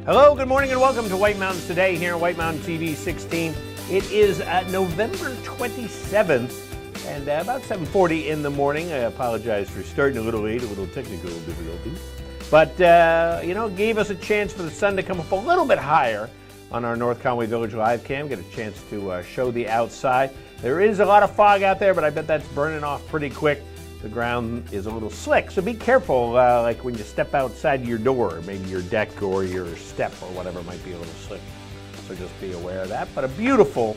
Hello, good morning, and welcome to White Mountains Today here on White Mountain TV 16. It is November 27th, and about 7:40 in the morning. I apologize for starting a little late, a little technical difficulties. But, gave us a chance for the sun to come up a little bit higher on our North Conway Village live cam, get a chance to show the outside. There is a lot of fog out there, but I bet that's burning off pretty quick. The ground is a little slick, so be careful, like when you step outside your door, maybe your deck or your step or whatever might be a little slick. So just be aware of that. But a beautiful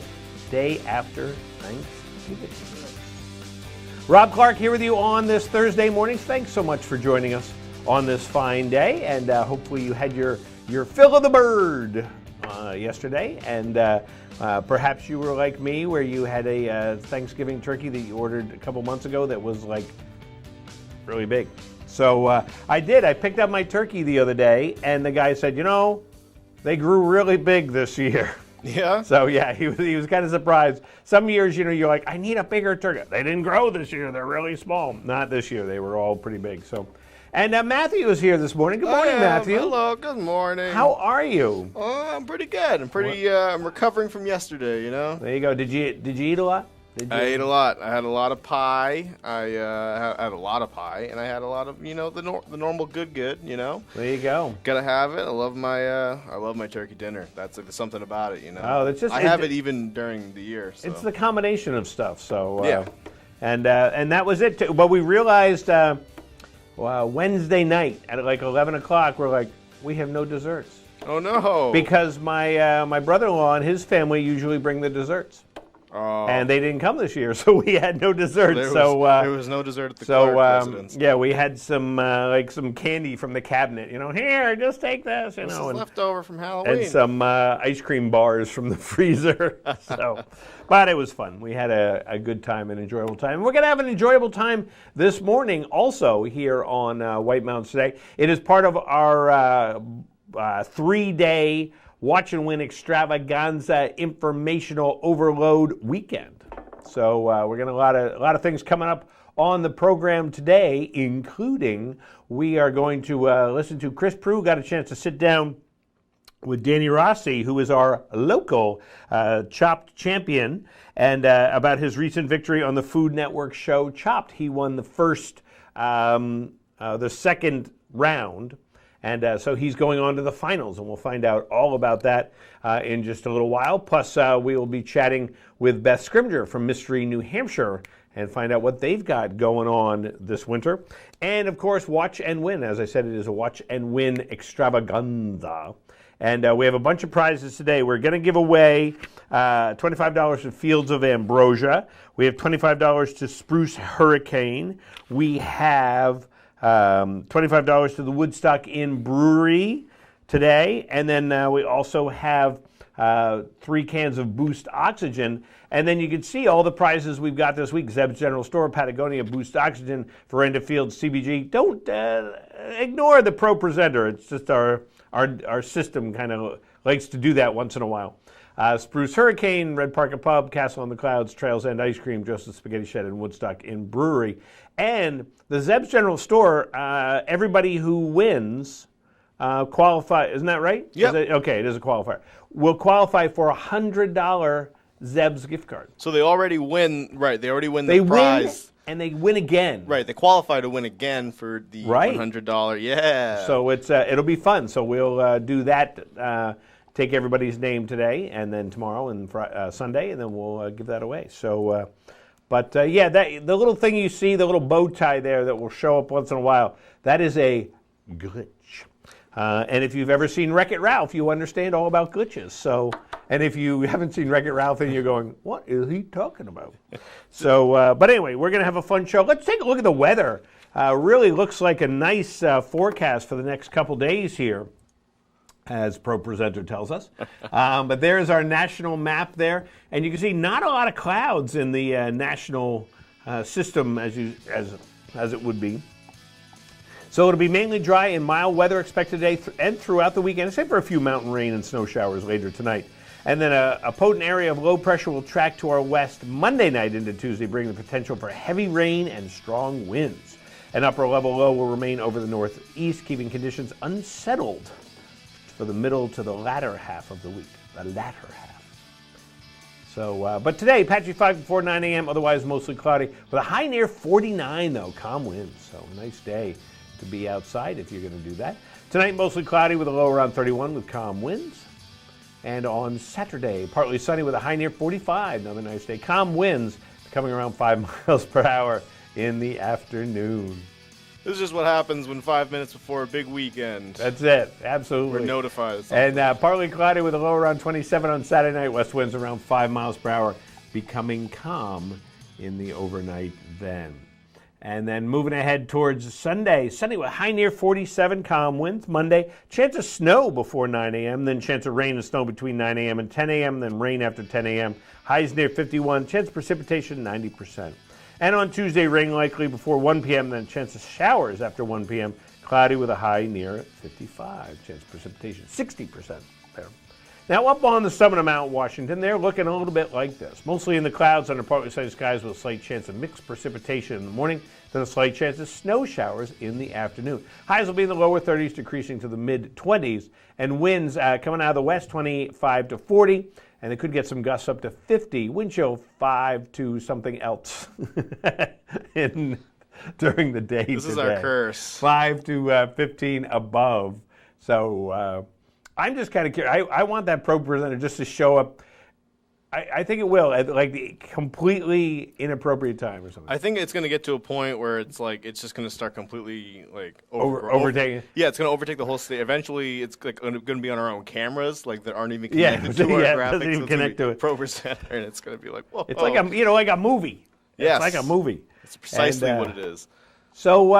day after Thanksgiving. Rob Clark here with you on this Thursday morning. Thanks so much for joining us on this fine day, and hopefully you had your fill of the bird yesterday, and perhaps you were like me, where you had a Thanksgiving turkey that you ordered a couple months ago that was like really big. So I picked up my turkey the other day, and the guy said, they grew really big this year. Yeah? So yeah, he was kind of surprised. Some years, you're like, I need a bigger turkey. They didn't grow this year. They're really small. Not this year. They were all pretty big. So. And Matthew is here this morning. Good morning, Matthew. Hello, good morning. How are you? Oh, I'm pretty good. I'm recovering from yesterday, There you go. Did you eat a lot? I ate a lot. I had a lot of pie. I had a lot of pie, and I had a lot of, the normal good, There you go. Gotta have it. I love my turkey dinner. That's something about it, Oh, that's just. I have it even during the year. So. It's the combination of stuff. So yeah. And that was it. But we realized. Wednesday night at like 11 o'clock, we're like, we have no desserts. Oh, no. Because my brother-in-law and his family usually bring the desserts. Oh. And they didn't come this year, so we had no desserts. There was no dessert at the Clark residence. Yeah, we had some candy from the cabinet. Here, just take this. This is leftover from Halloween. And some ice cream bars from the freezer. But it was fun. We had a good time, an enjoyable time. We're going to have an enjoyable time this morning also here on White Mountains Today. It is part of our 3-day Watch and Win Extravaganza Informational Overload Weekend. So we're going to a lot of things coming up on the program today, including we are going to listen to Chris Prue. Got a chance to sit down with Danny Rossi, who is our local Chopped champion, and about his recent victory on the Food Network show Chopped. He won the second round. And so he's going on to the finals, and we'll find out all about that in just a little while. Plus, we will be chatting with Beth Scrimger from Mystery, New Hampshire, and find out what they've got going on this winter. And, of course, Watch and Win. As I said, it is a Watch and Win extravaganza. And we have a bunch of prizes today. We're going to give away $25 to Fields of Ambrosia. We have $25 to Spruce Hurricane. We have $25 to the Woodstock Inn Brewery today. And then we also have 3 cans of Boost Oxygen. And then you can see all the prizes we've got this week. Zeb's General Store, Patagonia, Boost Oxygen, Veranda Fields, CBG. Don't ignore the pro presenter. It's just our system kind of likes to do that once in a while. Spruce Hurricane, Red Park Pub, Castle on the Clouds, Trails End Ice Cream, Joseph's Spaghetti Shed, and Woodstock Inn Brewery. And the Zeb's General Store, everybody who wins qualify. Isn't that right? Yep. Okay, it is a qualifier. Will qualify for a $100 Zeb's gift card. So they already win, right? They already win the prize. And they win again. Right, they qualify to win again for the $100. Yeah. So it'll be fun. So we'll do that. Take everybody's name today, and then tomorrow and Sunday, and then we'll give that away. So, the little thing you see, the little bow tie there that will show up once in a while, that is a glitch. And if you've ever seen Wreck-It Ralph, you understand all about glitches. So, and if you haven't seen Wreck-It Ralph, and you're going, what is he talking about? So, but anyway, we're going to have a fun show. Let's take a look at the weather. Really looks like a nice forecast for the next couple days here, as Pro Presenter tells us. But there's our national map there. And you can see not a lot of clouds in the national system as it would be. So it'll be mainly dry and mild weather expected today and throughout the weekend, except for a few mountain rain and snow showers later tonight. And then a potent area of low pressure will track to our west Monday night into Tuesday, bringing the potential for heavy rain and strong winds. An upper level low will remain over the northeast, keeping conditions unsettled for the middle to the latter half of the week. The latter half. So, but today, patchy 5 before 9 a.m., otherwise mostly cloudy, with a high near 49, though, calm winds. So, a nice day to be outside if you're going to do that. Tonight, mostly cloudy with a low around 31 with calm winds. And on Saturday, partly sunny with a high near 45, another nice day. Calm winds coming around 5 miles per hour in the afternoon. This is just what happens when 5 minutes before a big weekend. That's it, absolutely. We're notified. And partly cloudy with a low around 27 on Saturday night. West winds around 5 miles per hour, becoming calm in the overnight then. And then moving ahead towards Sunday. Sunday with high near 47, calm winds. Monday, chance of snow before 9 a.m., then chance of rain and snow between 9 a.m. and 10 a.m., then rain after 10 a.m. Highs near 51, chance of precipitation 90%. And on Tuesday, rain likely before 1 p.m., then chance of showers after 1 p.m. Cloudy with a high near 55. Chance of precipitation 60% there. Now up on the summit of Mount Washington, they're looking a little bit like this. Mostly in the clouds under partly sunny skies with a slight chance of mixed precipitation in the morning, then a slight chance of snow showers in the afternoon. Highs will be in the lower 30s, decreasing to the mid-20s, and winds coming out of the west 25 to 40. And it could get some gusts up to 50, wind chill 5 to something else during the day This today. is our curse. 5 to 15 above. So I'm just kind of curious. I want that probe presenter just to show up. I think it will at like the completely inappropriate time or something. I think it's going to get to a point where it's like it's just going to start completely like overtaking. Yeah, it's going to overtake the whole state. Eventually, it's like going to be on our own cameras, like that aren't even connected to our graphics. Doesn't even connect to it. Pro presenter, and it's going to be like, whoa. It's like a movie. Yes. It's like a movie. It's precisely what it is. So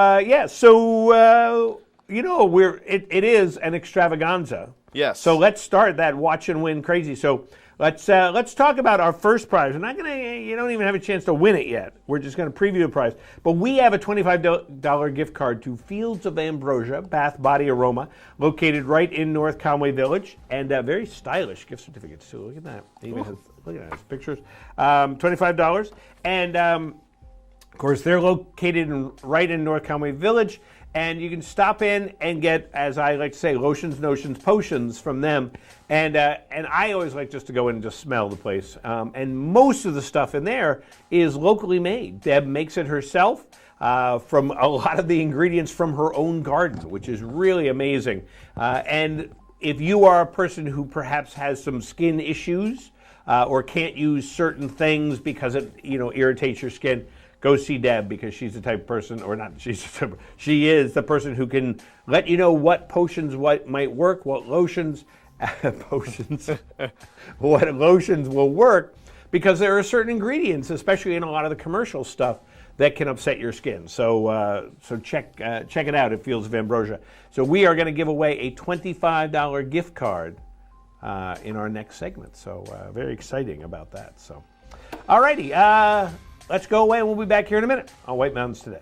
it is an extravaganza. Yes. So let's start that watch and win crazy. So let's talk about our first prize. We're not you don't even have a chance to win it yet. We're just going to preview the prize. But we have a $25 gift card to Fields of Ambrosia Bath Body Aroma, located right in North Conway Village, and very stylish gift certificates too. Look at that. Look at those pictures. $25, and of course they're located right in North Conway Village. And you can stop in and get, as I like to say, lotions, notions, potions from them. And I always like just to go in and just smell the place. And most of the stuff in there is locally made. Deb makes it herself from a lot of the ingredients from her own garden, which is really amazing. And if you are a person who perhaps has some skin issues or can't use certain things because it irritates your skin, go see Deb, because she's the type of person, or not, she is the person who can let you know what potions might work, what lotions, what lotions will work, because there are certain ingredients, especially in a lot of the commercial stuff, that can upset your skin. So check it out at Fields of Ambrosia. So we are going to give away a $25 gift card in our next segment. So very exciting about that. So, alrighty. Let's go away, and we'll be back here in a minute on White Mountains Today.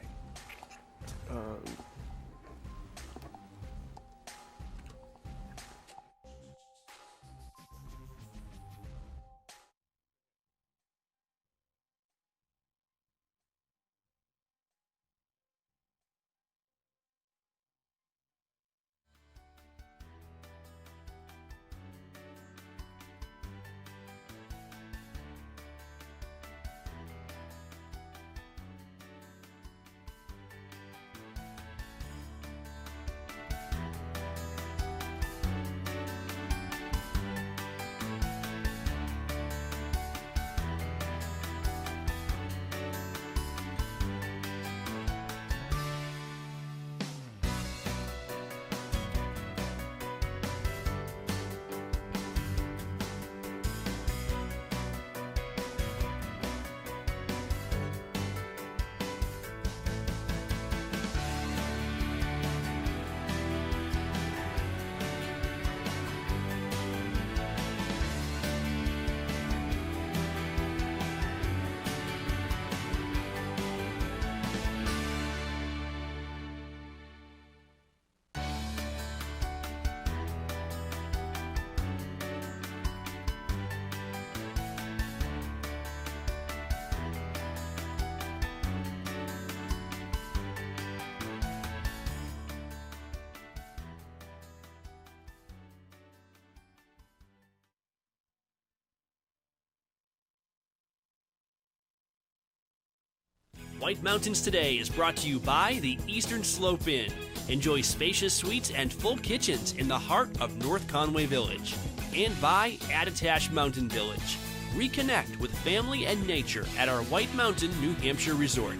White Mountains Today is brought to you by the Eastern Slope Inn. Enjoy spacious suites and full kitchens in the heart of North Conway Village. And by Attitash Mountain Village. Reconnect with family and nature at our White Mountain, New Hampshire resort.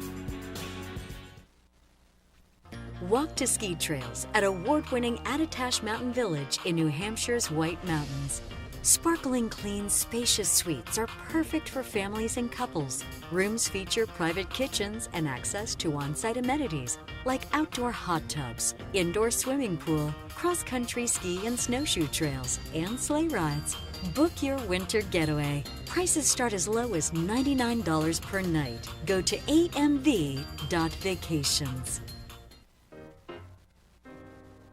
Walk to ski trails at award-winning Attitash Mountain Village in New Hampshire's White Mountains. Sparkling clean, spacious suites are perfect for families and couples. Rooms feature private kitchens and access to on-site amenities like outdoor hot tubs, indoor swimming pool, cross-country ski and snowshoe trails, and sleigh rides. Book your winter getaway. Prices start as low as $99 per night. Go to amv.vacations.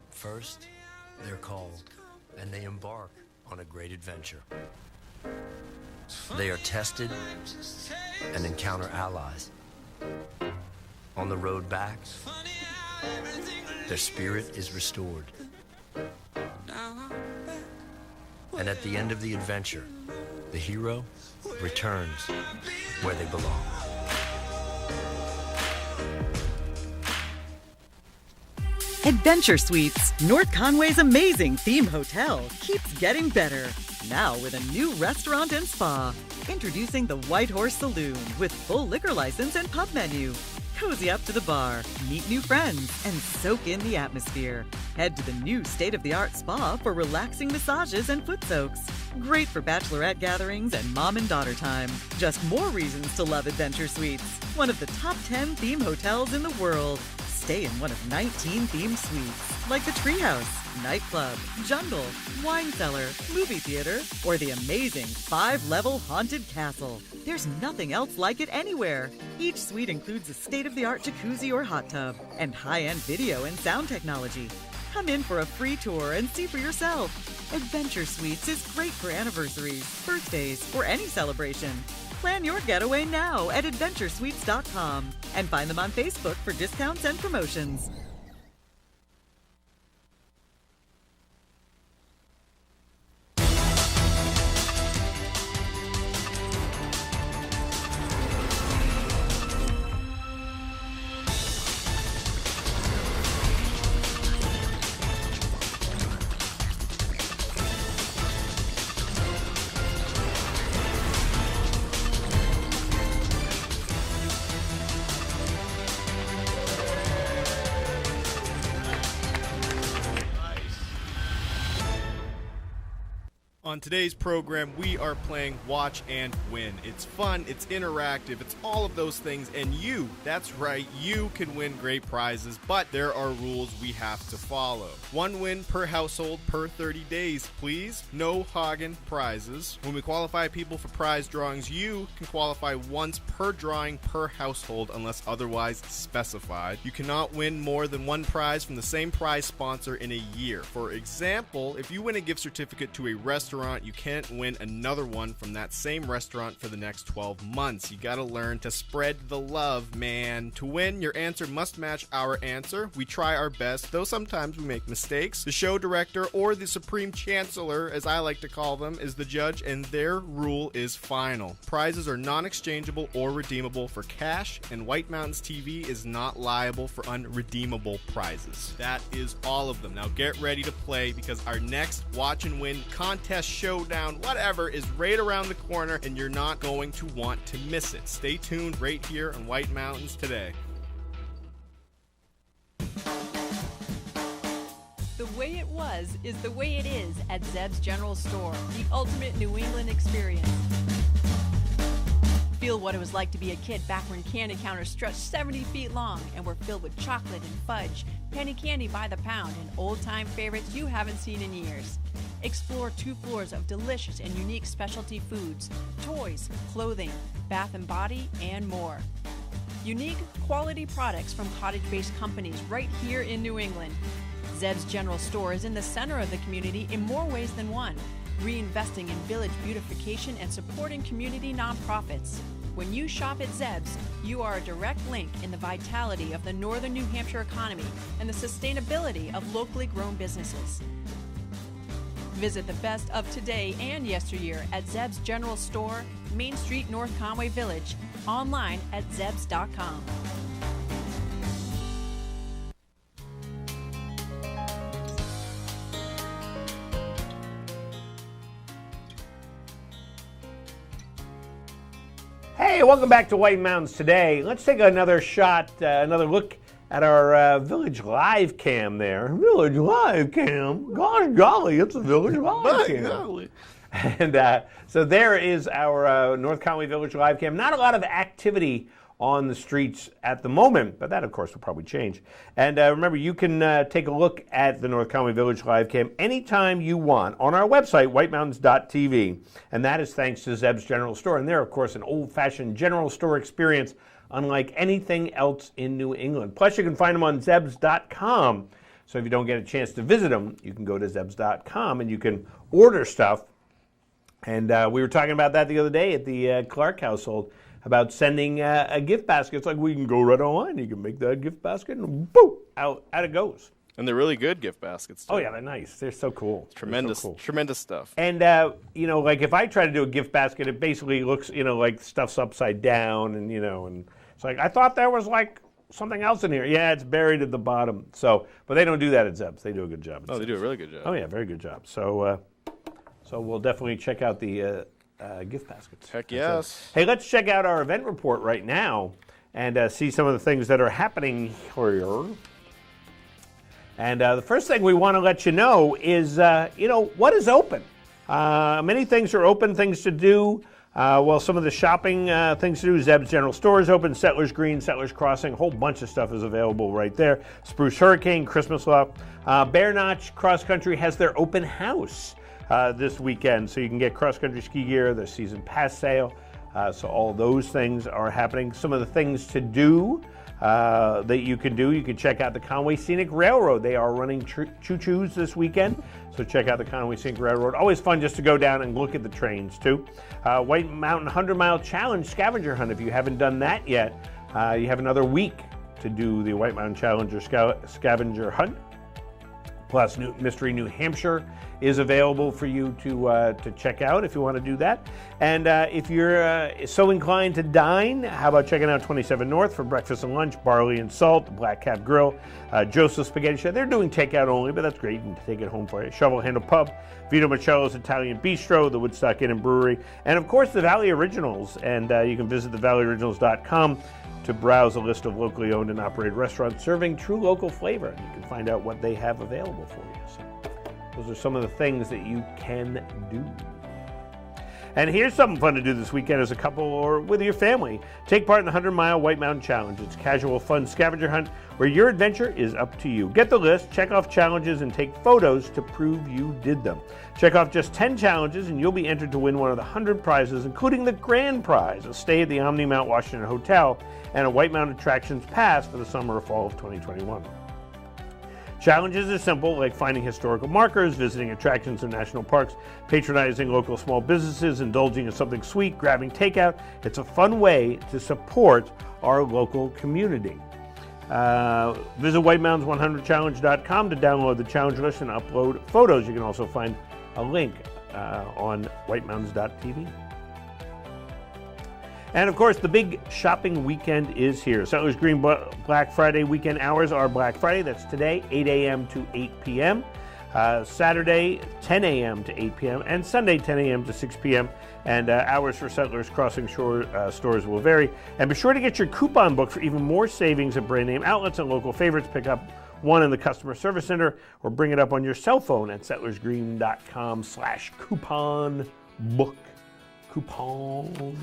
First, they're called, and they embark on a great adventure. They are tested and encounter allies. On the road back, their spirit is restored. And at the end of the adventure, the hero returns where they belong. Adventure Suites, North Conway's amazing theme hotel, keeps getting better. Now with a new restaurant and spa. Introducing the White Horse Saloon with full liquor license and pub menu. Cozy up to the bar, meet new friends, and soak in the atmosphere. Head to the new state-of-the-art spa for relaxing massages and foot soaks. Great for bachelorette gatherings and mom and daughter time. Just more reasons to love Adventure Suites. One of the top 10 theme hotels in the world. Stay in one of 19 themed suites, like the Treehouse, Nightclub, Jungle, Wine Cellar, Movie Theater, or the amazing 5-level Haunted Castle. There's nothing else like it anywhere. Each suite includes a state-of-the-art jacuzzi or hot tub, and high-end video and sound technology. Come in for a free tour and see for yourself. Adventure Suites is great for anniversaries, birthdays, or any celebration. Plan your getaway now at adventuresuites.com and find them on Facebook for discounts and promotions. On today's program, we are playing Watch and Win. It's fun, it's interactive, it's all of those things, and you, that's right, you can win great prizes, but there are rules we have to follow. 1 win per household per 30 days, please. No Hagen prizes. When we qualify people for prize drawings, you can qualify once per drawing per household unless otherwise specified. You cannot win more than 1 prize from the same prize sponsor in a year. For example, if you win a gift certificate to a restaurant, you can't win another one from that same restaurant for the next 12 months. You gotta learn to spread the love, man. To win, your answer must match our answer. We try our best, though sometimes we make mistakes. The show director, or the supreme chancellor, as I like to call them, is the judge, and their rule is final. Prizes are non-exchangeable or redeemable for cash, and White Mountains TV is not liable for unredeemable prizes. That is all of them. Now get ready to play, because our next Watch and Win contest, showdown, whatever, is right around the corner, and you're not going to want to miss it. Stay tuned right here on White Mountains Today. The way it was is the way it is at Zeb's General Store, the ultimate New England experience. Feel what it was like to be a kid back when candy counters stretched 70 feet long and were filled with chocolate and fudge, penny candy by the pound, and old-time favorites you haven't seen in years. Explore 2 floors of delicious and unique specialty foods, toys, clothing, bath and body, and more. Unique, quality products from cottage-based companies right here in New England. Zeb's General Store is in the center of the community in more ways than one, reinvesting in village beautification and supporting community nonprofits. When you shop at Zeb's, you are a direct link in the vitality of the northern New Hampshire economy and the sustainability of locally grown businesses. Visit the best of today and yesteryear at Zeb's General Store, Main Street, North Conway Village. Online at zebs.com. Hey, welcome back to White Mountains Today. Let's take another shot, another look at our Village Live Cam there. Village Live Cam. Gosh golly, it's a Village Live Cam. Golly. And so there is our North Conway Village Live Cam. Not a lot of activity on the streets at the moment, but that, of course, will probably change. And remember, you can take a look at the North Conway Village Live Cam anytime you want on our website, whitemountains.tv. And that is thanks to Zeb's General Store. And they're, of course, an old-fashioned general store experience unlike anything else in New England. Plus, you can find them on zebs.com. So if you don't get a chance to visit them, you can go to zebs.com and you can order stuff. And we were talking about that the other day at the Clark household, about sending a gift basket. It's like, we can go right online. You can make that gift basket and boom, out it goes. And they're really good gift baskets, too. Oh, yeah, they're nice. They're so cool. It's tremendous, so cool. Tremendous stuff. And, like if I try to do a gift basket, it basically looks, like stuff's upside down and, and it's like, I thought there was like something else in here. Yeah, it's buried at the bottom. So, but they don't do that at Zeb's. They do a good job. Oh, they do a really good job. Oh, yeah, very good job. So we'll definitely check out the gift baskets. Heck yes. Hey, let's check out our event report right now and see some of the things that are happening here. And the first thing we want to let you know is, what is open? Many things are open, things to do. Some of the shopping things to do, Zeb's General Store is open, Settlers Green, Settlers Crossing, a whole bunch of stuff is available right there. Spruce Hurricane, Christmas Loft. Bear Notch Cross Country has their open house this weekend, so you can get cross-country ski gear, the season pass sale. So all those things are happening. Some of the things to do that you can check out the Conway Scenic Railroad. They are running choo-choos this weekend, so check out the Conway Scenic Railroad. Always fun just to go down and look at the trains, too. White Mountain 100-Mile Challenge Scavenger Hunt. If you haven't done that yet, you have another week to do the White Mountain Challenger Scavenger Hunt. Plus, Mystery New Hampshire is available for you to check out if you want to do that. And if you're so inclined to dine, how about checking out 27 North for breakfast and lunch, Barley and Salt, the Black Cat Grill, Joseph's Spaghetti Shop. They're doing takeout only, but that's great. You can take it home for you. Shovel Handle Pub, Vito Michello's Italian Bistro, the Woodstock Inn and Brewery, and of course the Valley Originals. And you can visit thevalleyoriginals.com to browse a list of locally owned and operated restaurants serving true local flavor. And you can find out what they have available for you. So those are some of the things that you can do. And here's something fun to do this weekend as a couple or with your family. Take part in the 100-Mile White Mountain Challenge. It's a casual, fun scavenger hunt where your adventure is up to you. Get the list, check off challenges, and take photos to prove you did them. Check off just 10 challenges, and you'll be entered to win one of the 100 prizes, including the grand prize, a stay at the Omni Mount Washington Hotel, and a White Mountain Attractions pass for the summer or fall of 2021. Challenges are simple, like finding historical markers, visiting attractions in national parks, patronizing local small businesses, indulging in something sweet, grabbing takeout. It's a fun way to support our local community. Visit whitemountains100challenge.com to download the challenge list and upload photos. You can also find a link on whitemountains.tv. And of course, the big shopping weekend is here. Settlers Green Black Friday weekend hours are Black Friday. That's today, 8 a.m. to 8 p.m. Saturday, 10 a.m. to 8 p.m. And Sunday, 10 a.m. to 6 p.m. And hours for Settlers Crossing stores will vary. And be sure to get your coupon book for even more savings at brand name outlets and local favorites. Pick up one in the customer service center or bring it up on your cell phone at settlersgreen.com/coupon book. Coupon book.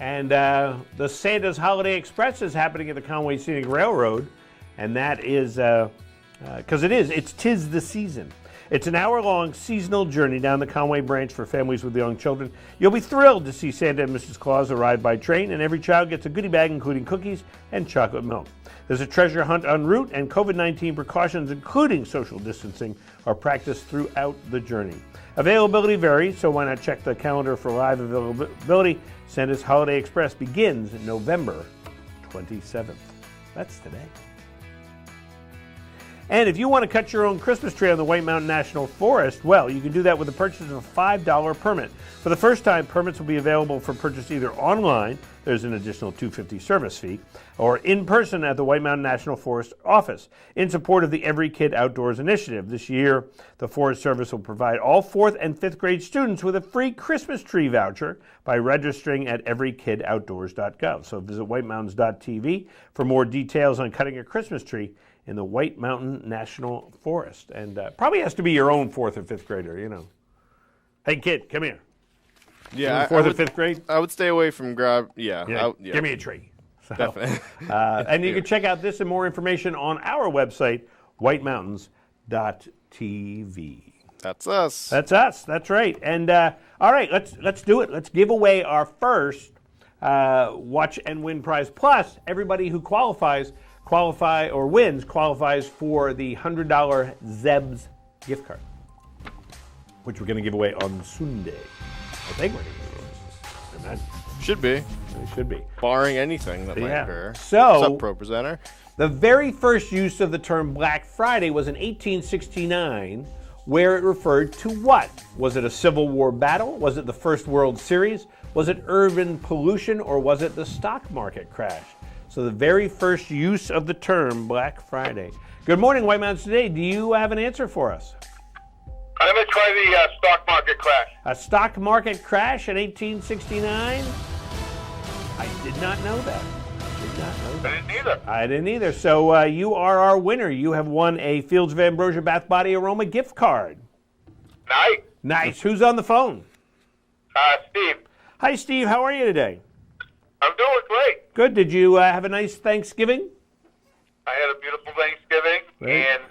And the Santa's Holiday Express is happening at the Conway Scenic Railroad, and that is because it's 'tis the season. It's an hour-long seasonal journey down the Conway branch for families with young children. You'll be thrilled to see Santa and Mrs. Claus arrive by train, and every child gets a goodie bag including cookies and chocolate milk. There's a treasure hunt en route, and COVID-19 precautions, including social distancing, are practiced throughout the journey. Availability varies, so why not check the calendar for live availability. Santa's Holiday Express begins November 27th. That's today. And if you want to cut your own Christmas tree on the White Mountain National Forest, well, you can do that with the purchase of a $5 permit. For the first time, permits will be available for purchase either online, there's an additional $2.50 service fee, or in person at the White Mountain National Forest office in support of the Every Kid Outdoors initiative. This year, the Forest Service will provide all 4th and 5th grade students with a free Christmas tree voucher by registering at everykidoutdoors.gov. So visit whitemountains.tv for more details on cutting a Christmas tree in the White Mountain National Forest. And probably has to be your own 4th or 5th grader, you know. Hey, kid, come here. Yeah, 4th or 5th grade? I would stay away from yeah. Give me a tree. So, definitely. And you can check out this and more information on our website, whitemountains.tv. That's us. That's us. That's right. And all right, let's do it. Let's give away our first Watch and Win prize. Plus, everybody who qualifies for the $100 Zeb's gift card, which we're going to give away on Sunday. I think we're going to give away. Should be. It should be. Barring anything that might occur. So, what's up, Pro Presenter? The very first use of the term Black Friday was in 1869, where it referred to what? Was it a Civil War battle? Was it the First World Series? Was it urban pollution? Or was it the stock market crash? So the very first use of the term Black Friday. Good morning, White Mountains Today. Do you have an answer for us? I'm going to try the stock market crash. A stock market crash in 1869? I did not know that. I didn't either. So you are our winner. You have won a Fields of Ambrosia Bath Body Aroma gift card. Nice. Nice. Who's on the phone? Steve. Hi, Steve. How are you today? I'm doing great. Good. Did you have a nice Thanksgiving? I had a beautiful Thanksgiving, and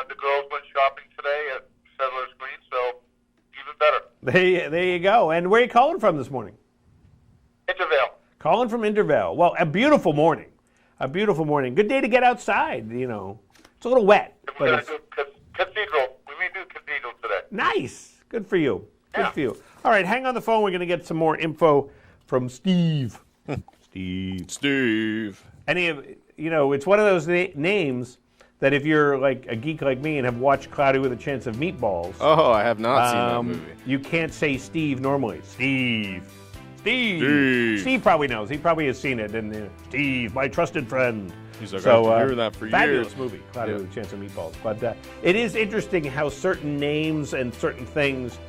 the girls went shopping today at Selters, so even better. There you go. And where are you calling from this morning? Intervale. Calling from Intervale. Well, a beautiful morning. A beautiful morning. Good day to get outside, you know. It's a little wet. We're going to do cathedral. We may do cathedral today. Nice. Good for you. Good for you. All right, hang on the phone. We're going to get some more info from Steve. Steve. Any of, it's one of those names that if you're like a geek like me and have watched Cloudy with a Chance of Meatballs. Oh, I have not seen that movie. You can't say Steve normally. Steve. Steve probably knows. He probably has seen it. And Steve, my trusted friend. He's like, I've been hearing that for fabulous years. Movie, Cloudy with a Chance of Meatballs. But it is interesting how certain names and certain things,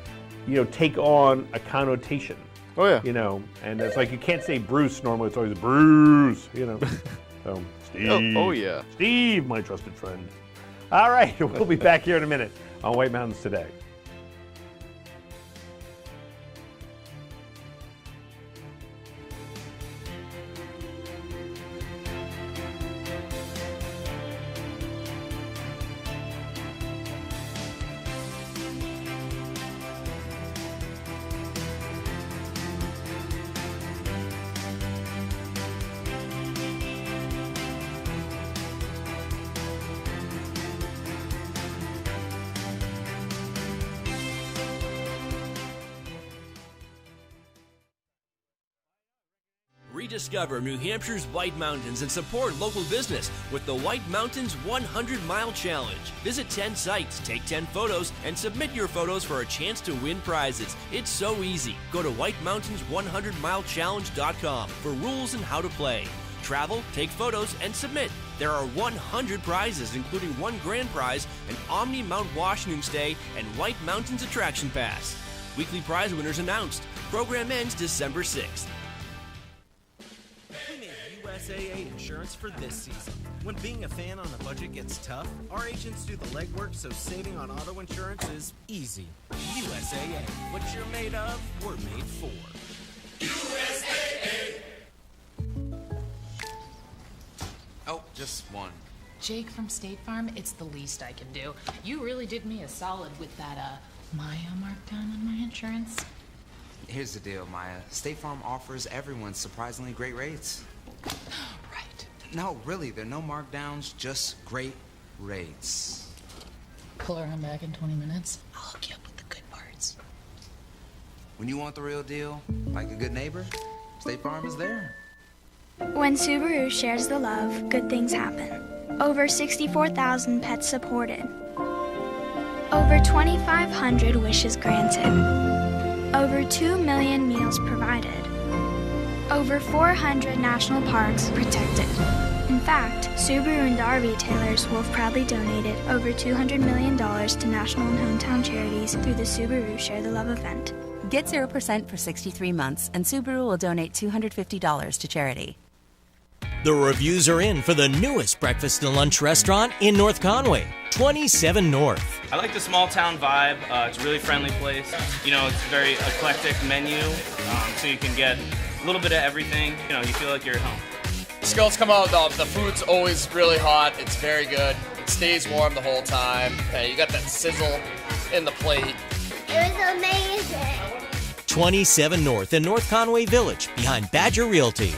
take on a connotation. Oh, yeah. And it's like you can't say Bruce normally. It's always Bruce, So, Steve. Oh, yeah. Steve, my trusted friend. All right, we'll be back here in a minute on White Mountains Today. Rediscover New Hampshire's White Mountains and support local business with the White Mountains 100-Mile Challenge. Visit 10 sites, take 10 photos, and submit your photos for a chance to win prizes. It's so easy. Go to whitemountains100milechallenge.com for rules and how to play. Travel, take photos, and submit. There are 100 prizes, including 1 grand prize, an Omni Mount Washington stay, and White Mountains Attraction Pass. Weekly prize winners announced. Program ends December 6th. USAA insurance for this season. When being a fan on a budget gets tough, our agents do the legwork so saving on auto insurance is easy. USAA. What you're made of, we're made for. USAA. Oh, just one. Jake from State Farm, it's the least I can do. You really did me a solid with that, Maya markdown on my insurance. Here's the deal, Maya. State Farm offers everyone surprisingly great rates. Right. No, really, there are no markdowns, just great rates. Pull around back in 20 minutes. I'll hook you up with the good parts. When you want the real deal, like a good neighbor, State Farm is there. When Subaru shares the love, good things happen. Over 64,000 pets supported. Over 2,500 wishes granted. Over 2 million meals provided. Over 400 national parks protected. In fact, Subaru and our retailers will have proudly donated over $200 million to national and hometown charities through the Subaru Share the Love event. Get 0% for 63 months, and Subaru will donate $250 to charity. The reviews are in for the newest breakfast and lunch restaurant in North Conway, 27 North. I like the small town vibe. It's a really friendly place. You know, it's a very eclectic menu, so you can get a little bit of everything. You know, you feel like you're at home. Skills come out, the food's always really hot. It's very good. It stays warm the whole time. You got that sizzle in the plate. It was amazing. 27 North in North Conway Village, behind Badger Realty.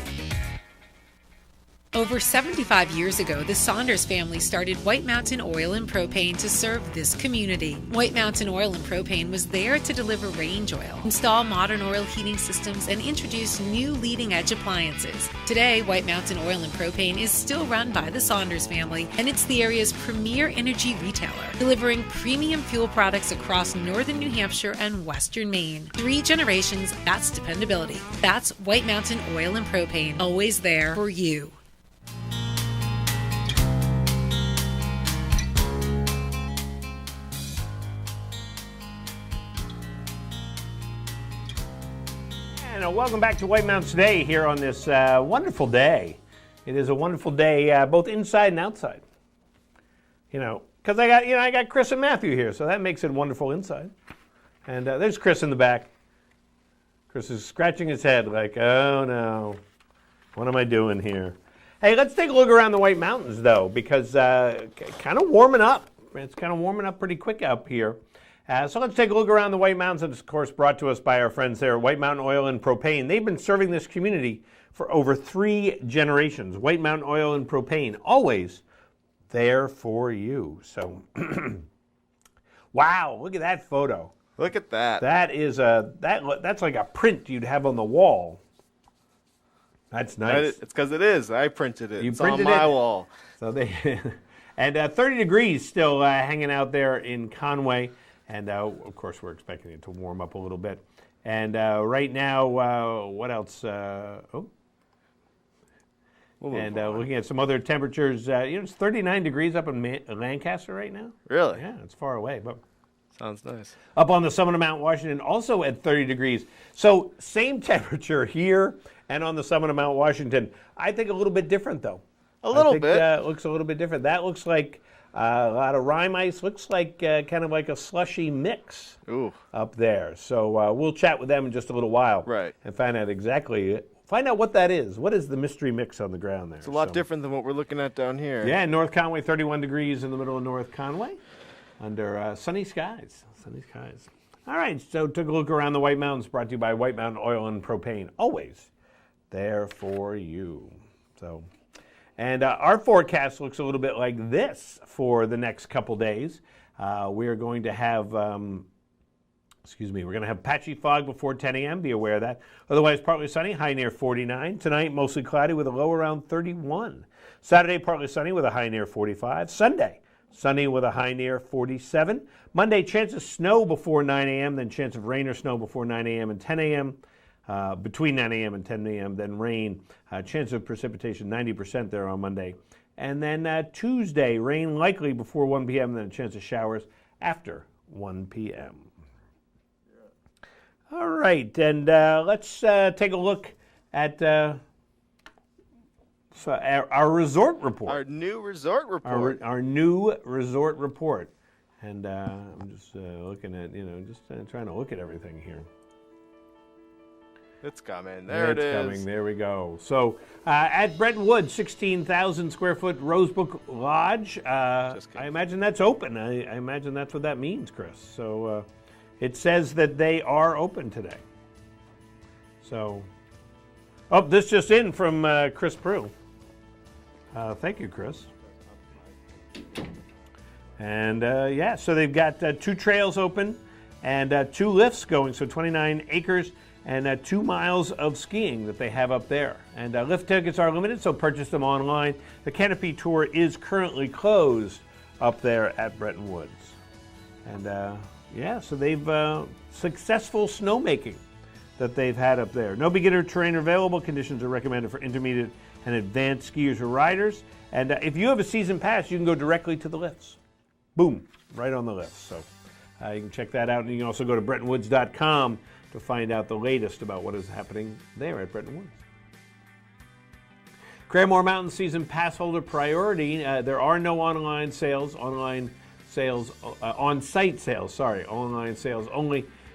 Over 75 years ago, the Saunders family started White Mountain Oil and Propane to serve this community. White Mountain Oil and Propane was there to deliver range oil, install modern oil heating systems, and introduce new leading-edge appliances. Today, White Mountain Oil and Propane is still run by the Saunders family, and it's the area's premier energy retailer, delivering premium fuel products across northern New Hampshire and western Maine. 3 generations, that's dependability. That's White Mountain Oil and Propane, always there for you. And welcome back to White Mountains Today here on this wonderful day. It is a wonderful day, both inside and outside. You know, because I got Chris and Matthew here, so that makes it wonderful inside. And there's Chris in the back. Chris is scratching his head like, oh no, what am I doing here? Hey, let's take a look around the White Mountains though, because kind of warming up. It's kind of warming up pretty quick up here. So let's take a look around the White Mountains, and of course brought to us by our friends there at White Mountain Oil and Propane. They've been serving this community for over 3 generations. White Mountain Oil and Propane, always there for you. So, wow, look at that photo. Look at that. That is that's like a print you'd have on the wall. That's nice. It's because it is. I printed it. It's on my wall. So they and 30 degrees still hanging out there in Conway. And, of course, we're expecting it to warm up a little bit. And right now, what else? Looking at some other temperatures, it's 39 degrees up in Lancaster right now. Really? Yeah, it's far away. But sounds nice. Up on the summit of Mount Washington, also at 30 degrees. So same temperature here and on the summit of Mount Washington. I think a little bit different, though. A little bit. It looks a little bit different. That looks like a lot of rime ice. Looks like kind of like a slushy mix up there. So we'll chat with them in just a little while. Right. And find out what that is. What is the mystery mix on the ground there? It's a lot different than what we're looking at down here. Yeah, North Conway, 31 degrees in the middle of North Conway under sunny skies. Sunny skies. All right, so took a look around the White Mountains, brought to you by White Mountain Oil and Propane. Always there for you. So, and our forecast looks a little bit like this for the next couple days. We are going to have, we're going to have patchy fog before 10 a.m. Be aware of that. Otherwise, partly sunny, high near 49. Tonight, mostly cloudy with a low around 31. Saturday, partly sunny with a high near 45. Sunday, sunny with a high near 47. Monday, chance of snow before 9 a.m., then chance of rain or snow before 9 a.m. and 10 a.m. Between 9 a.m. and 10 a.m., then rain. Chance of precipitation 90% there on Monday. And then Tuesday, rain likely before 1 p.m., then a chance of showers after 1 p.m. All right, and let's take a look at our resort report. Our new resort report. Our new resort report. And I'm just looking at, trying to look at everything here. It's coming. There it is. It's coming. There we go. So at Brentwood, 16,000 square foot Rosebrook Lodge. I imagine that's open. I imagine that's what that means, Chris. So it says that they are open today. So, this just in from Chris Prue. Thank you, Chris. And so they've got 2 trails open and 2 lifts going. So 29 acres and 2 miles of skiing that they have up there. And lift tickets are limited, so purchase them online. The Canopy Tour is currently closed up there at Bretton Woods. And yeah, so they've successful snowmaking that they've had up there. No beginner terrain available. Conditions are recommended for intermediate and advanced skiers or riders. And if you have a season pass, you can go directly to the lifts. Boom, right on the lifts. So you can check that out. And you can also go to BrettonWoods.com to find out the latest about what is happening there at Bretton Woods. Cranmore Mountain Season Pass holder priority. There are no on-site sales only.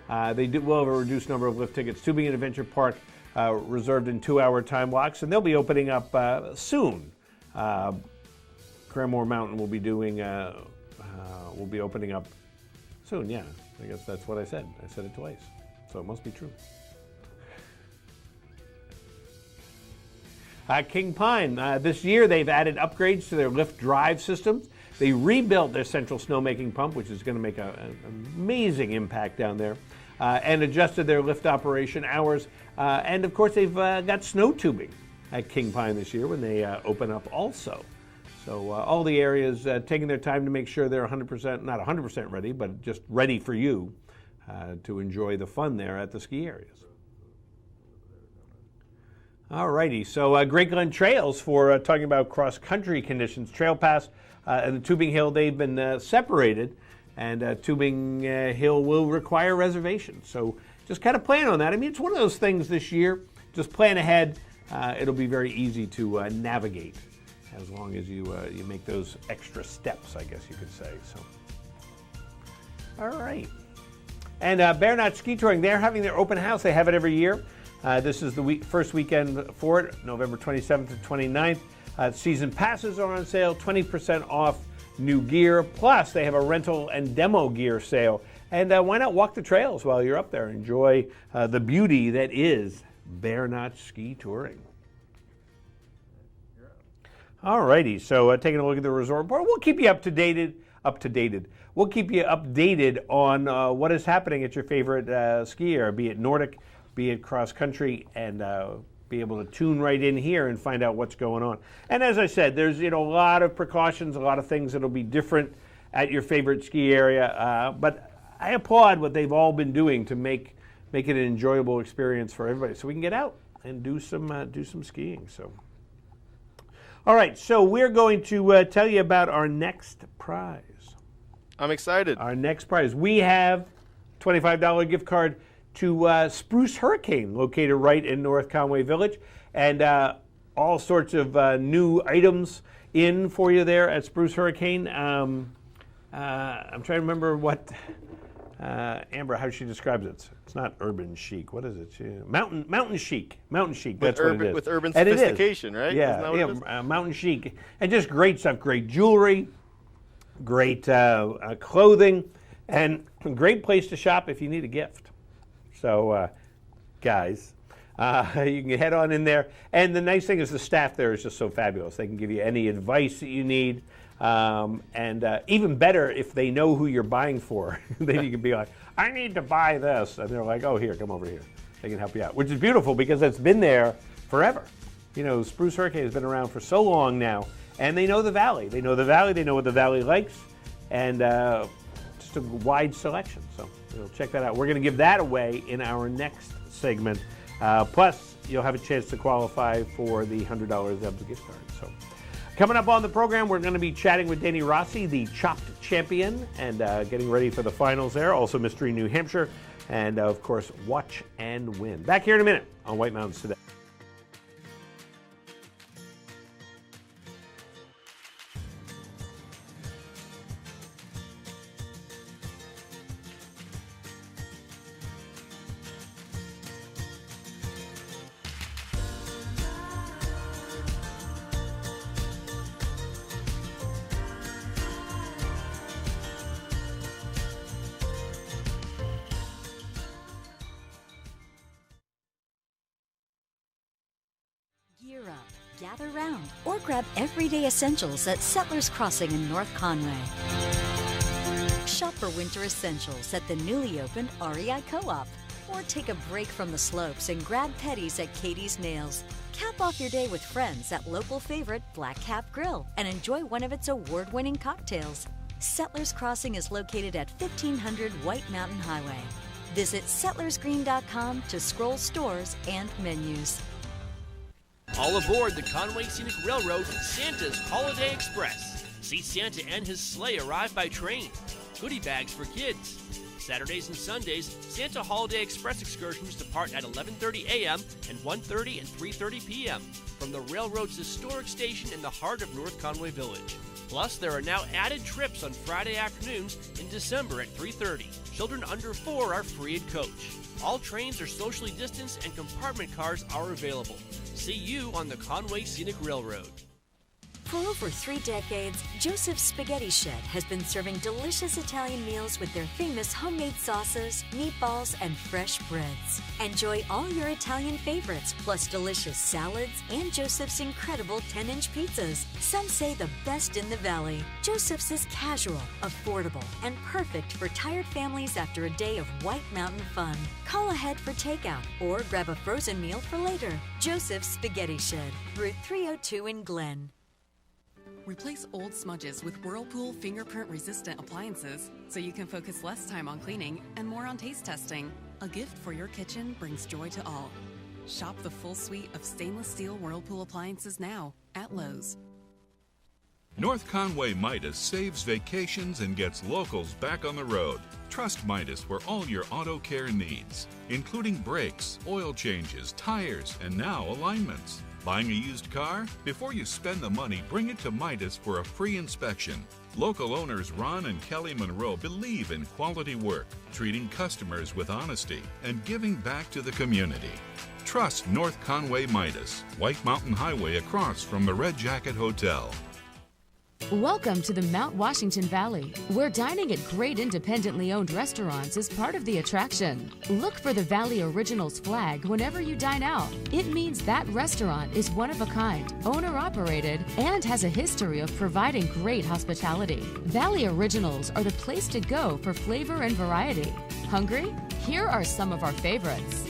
They will have a reduced number of lift tickets. Tubing and Adventure Park reserved in 2-hour time blocks, and they'll be opening up soon. Cranmore Mountain will be opening up soon. Yeah, I guess that's what I said. I said it twice, so it must be true. King Pine, this year they've added upgrades to their lift drive systems. They rebuilt their central snowmaking pump, which is going to make an amazing impact down there, and adjusted their lift operation hours. And of course, they've got snow tubing at King Pine this year when they open up also. So all the areas taking their time to make sure they're 100%, not 100% ready, but just ready for you to enjoy the fun there at the ski areas. Alrighty, so Great Glen Trails for talking about cross-country conditions. Trail Pass and the Tubing Hill, they've been separated, and Tubing Hill will require reservations. So just kind of plan on that. I mean, it's one of those things this year. Just plan ahead. It'll be very easy to navigate as long as you make those extra steps, I guess you could say. So, all right. And Bear Knot Ski Touring, they're having their open house. They have it every year. This is the first weekend for it, November 27th to 29th. Season passes are on sale, 20% off new gear. Plus, they have a rental and demo gear sale. And why not walk the trails while you're up there? Enjoy the beauty that is Bear Knot Ski Touring. All righty, so taking a look at the resort report, we'll keep you up to date. We'll keep you updated on what is happening at your favorite ski area, be it Nordic, be it cross country, and be able to tune right in here and find out what's going on. And as I said, there's a lot of precautions, a lot of things that'll be different at your favorite ski area. But I applaud what they've all been doing to make it an enjoyable experience for everybody, so we can get out and do some skiing. So, all right, so we're going to tell you about our next prize. I'm excited. Our next prize, we have $25 gift card to Spruce Hurricane, located right in North Conway Village, and all sorts of new items in for you there at Spruce Hurricane. I'm trying to remember what Amber, how she describes it. It's not urban chic. What is it? Mountain chic. Mountain chic. That's what it is. With urban And sophistication, right? Yeah, mountain chic, and just great stuff. Great jewelry, great clothing, and a great place to shop if you need a gift. So, guys, you can head on in there. And the nice thing is the staff there is just so fabulous. They can give you any advice that you need. And even better if they know who you're buying for. Then you can be like, I need to buy this. And they're like, oh, here, come over here. They can help you out, which is beautiful because it's been there forever. You know, Spruce Hurricane has been around for so long now. And they know the valley. They know the valley. They know what the valley likes. And just a wide selection. So you'll check that out. We're going to give that away in our next segment. Plus, you'll have a chance to qualify for the $100 Zeb's gift card. So, coming up on the program, we're going to be chatting with Danny Rossi, the chopped champion, and getting ready for the finals there. Also, Mystery New Hampshire, and of course, Watch and Win. Back here in a minute on White Mountains Today. Gear up, gather round, or grab everyday essentials at Settlers Crossing in North Conway. Shop for winter essentials at the newly opened REI Co-op. Or take a break from the slopes and grab petties at Katie's Nails. Cap off your day with friends at local favorite Black Cap Grill and enjoy one of its award-winning cocktails. Settlers Crossing is located at 1500 White Mountain Highway. Visit settlersgreen.com to scroll stores and menus. All aboard the Conway Scenic Railroad, Santa's Holiday Express. See Santa and his sleigh arrive by train. Goodie bags for kids. Saturdays and Sundays, Santa Holiday Express excursions depart at 11:30 a.m. and 1:30 and 3:30 p.m. from the railroad's historic station in the heart of North Conway Village. Plus, there are now added trips on Friday afternoons in December at 3:30. Children under 4 are free at coach. All trains are socially distanced and compartment cars are available. See you on the Conway Scenic Railroad. For over 3 decades, Joseph's Spaghetti Shed has been serving delicious Italian meals with their famous homemade sauces, meatballs, and fresh breads. Enjoy all your Italian favorites, plus delicious salads and Joseph's incredible 10-inch pizzas. Some say the best in the valley. Joseph's is casual, affordable, and perfect for tired families after a day of White Mountain fun. Call ahead for takeout or grab a frozen meal for later. Joseph's Spaghetti Shed, Route 302 in Glen. Replace old smudges with Whirlpool fingerprint-resistant appliances so you can focus less time on cleaning and more on taste testing. A gift for your kitchen brings joy to all. Shop the full suite of stainless steel Whirlpool appliances now at Lowe's. North Conway MIDAS saves vacations and gets locals back on the road. Trust MIDAS for all your auto care needs, including brakes, oil changes, tires, and now alignments. Buying a used car? Before you spend the money, bring it to MIDAS for a free inspection. Local owners Ron and Kelly Monroe believe in quality work, treating customers with honesty, and giving back to the community. Trust North Conway MIDAS, White Mountain Highway across from the Red Jacket Hotel. Welcome to the Mount Washington Valley, where dining at great independently owned restaurants is part of the attraction. Look for the Valley Originals flag whenever you dine out. It means that restaurant is one of a kind, owner-operated, and has a history of providing great hospitality. Valley Originals are the place to go for flavor and variety. Hungry? Here are some of our favorites.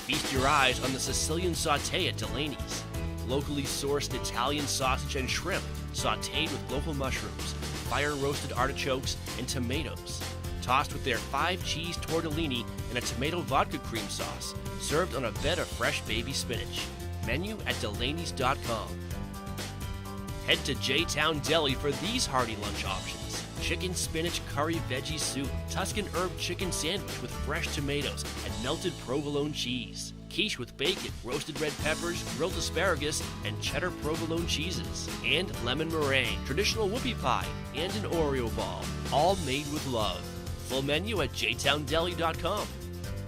Feast your eyes on the Sicilian Sauté at Delaney's. Locally sourced Italian sausage and shrimp, sautéed with local mushrooms, fire-roasted artichokes, and tomatoes. Tossed with their 5-cheese tortellini and a tomato vodka cream sauce, served on a bed of fresh baby spinach. Menu at Delaney's.com. Head to J-Town Deli for these hearty lunch options. Chicken spinach curry veggie soup, Tuscan herb chicken sandwich with fresh tomatoes and melted provolone cheese. Quiche with bacon, roasted red peppers, grilled asparagus, and cheddar provolone cheeses. And lemon meringue, traditional whoopie pie, and an Oreo ball. All made with love. Full menu at jtowndeli.com.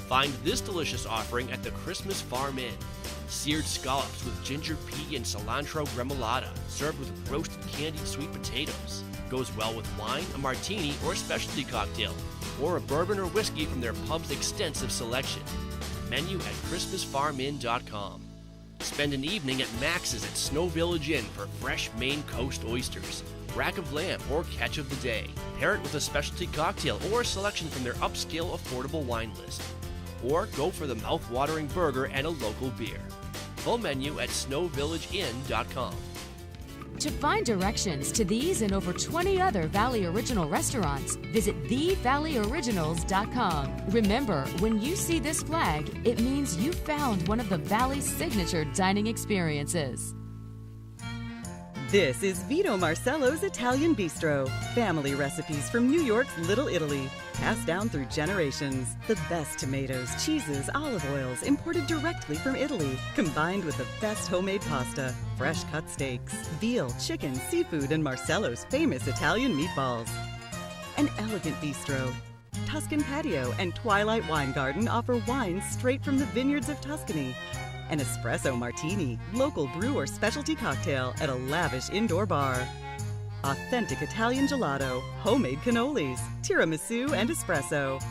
Find this delicious offering at the Christmas Farm Inn. Seared scallops with ginger pea and cilantro gremolata, served with roasted candied sweet potatoes. Goes well with wine, a martini, or a specialty cocktail, or a bourbon or whiskey from their pub's extensive selection. Menu at ChristmasFarmInn.com. Spend an evening at Max's at Snow Village Inn for fresh Maine Coast oysters, rack of lamb, or catch of the day. Pair it with a specialty cocktail or a selection from their upscale affordable wine list. Or go for the mouth-watering burger and a local beer. Full menu at SnowVillageInn.com. To find directions to these and over 20 other Valley Original restaurants, visit TheValleyOriginals.com. Remember, when you see this flag, it means you found one of the Valley's signature dining experiences. This is Vito Marcello's Italian Bistro. Family recipes from New York's Little Italy, passed down through generations. The best tomatoes, cheeses, olive oils imported directly from Italy, combined with the best homemade pasta, fresh cut steaks, veal, chicken, seafood, and Marcello's famous Italian meatballs. An elegant bistro. Tuscan Patio and Twilight Wine Garden offer wines straight from the vineyards of Tuscany. An espresso martini, local brew or specialty cocktail at a lavish indoor bar. Authentic Italian gelato, homemade cannolis, tiramisu, and espresso.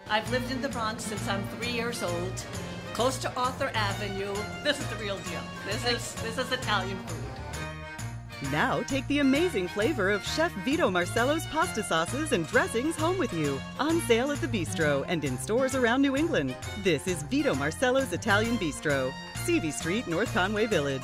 I've lived in the Bronx since I'm 3 years old, close to Arthur Avenue. This is the real deal. This is Italian food. Now take the amazing flavor of Chef Vito Marcello's pasta sauces and dressings home with you. On sale at the Bistro and in stores around New England. This is Vito Marcello's Italian Bistro, CV Street, North Conway Village.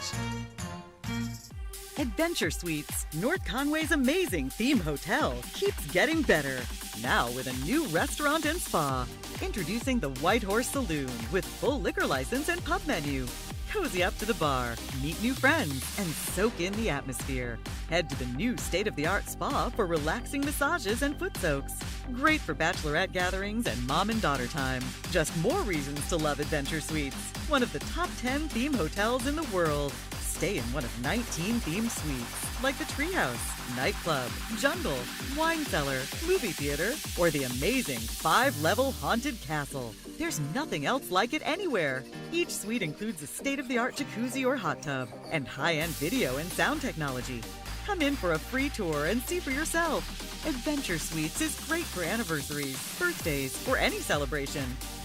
Adventure Suites, North Conway's amazing theme hotel, keeps getting better. Now with a new restaurant and spa. Introducing the White Horse Saloon with full liquor license and pub menu. Cozy up to the bar, meet new friends, and soak in the atmosphere. Head to the new state-of-the-art spa for relaxing massages and foot soaks. Great for bachelorette gatherings and mom and daughter time. Just more reasons to love Adventure Suites, one of the top 10 theme hotels in the world. Stay in one of 19 themed suites, like the Treehouse, Nightclub, Jungle, Wine Cellar, Movie Theater, or the amazing 5-level Haunted Castle. There's nothing else like it anywhere. Each suite includes a state-of-the-art jacuzzi or hot tub, and high-end video and sound technology. Come in for a free tour and see for yourself. Adventure Suites is great for anniversaries, birthdays, or any celebration.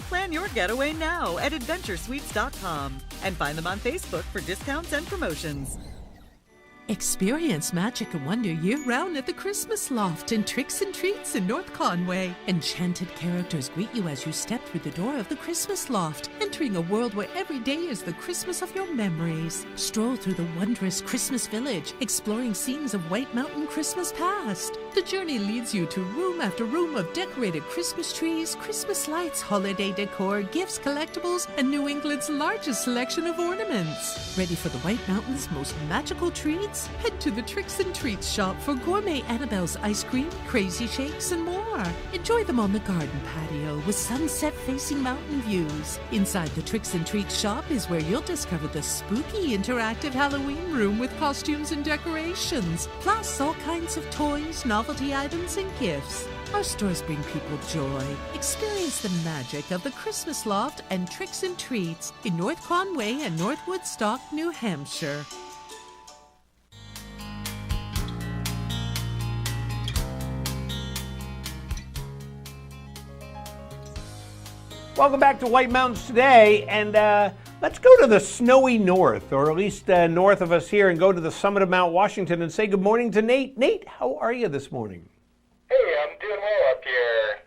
Plan your getaway now at adventuresuites.com and find them on Facebook for discounts and promotions. Experience magic and wonder year-round at the Christmas Loft in Tricks and Treats in North Conway. Enchanted characters greet you as you step through the door of the Christmas Loft, entering a world where every day is the Christmas of your memories. Stroll through the wondrous Christmas Village, exploring scenes of White Mountain Christmas past. The journey leads you to room after room of decorated Christmas trees, Christmas lights, holiday decor, gifts, collectibles, and New England's largest selection of ornaments. Ready for the White Mountain's most magical treats? Head to the Tricks and Treats shop for gourmet Annabelle's ice cream, crazy shakes, and more. Enjoy them on the garden patio with sunset-facing mountain views. Inside the Tricks and Treats shop is where you'll discover the spooky interactive Halloween room with costumes and decorations, plus all kinds of toys, novelty items, and gifts. Our stores bring people joy. Experience the magic of the Christmas Loft and Tricks and Treats in North Conway and North Woodstock, New Hampshire. Welcome back to White Mountains Today, and let's go to the snowy north, or at least north of us here, and go to the summit of Mount Washington and say good morning to Nate. Nate, how are you this morning? Hey, I'm doing well up here.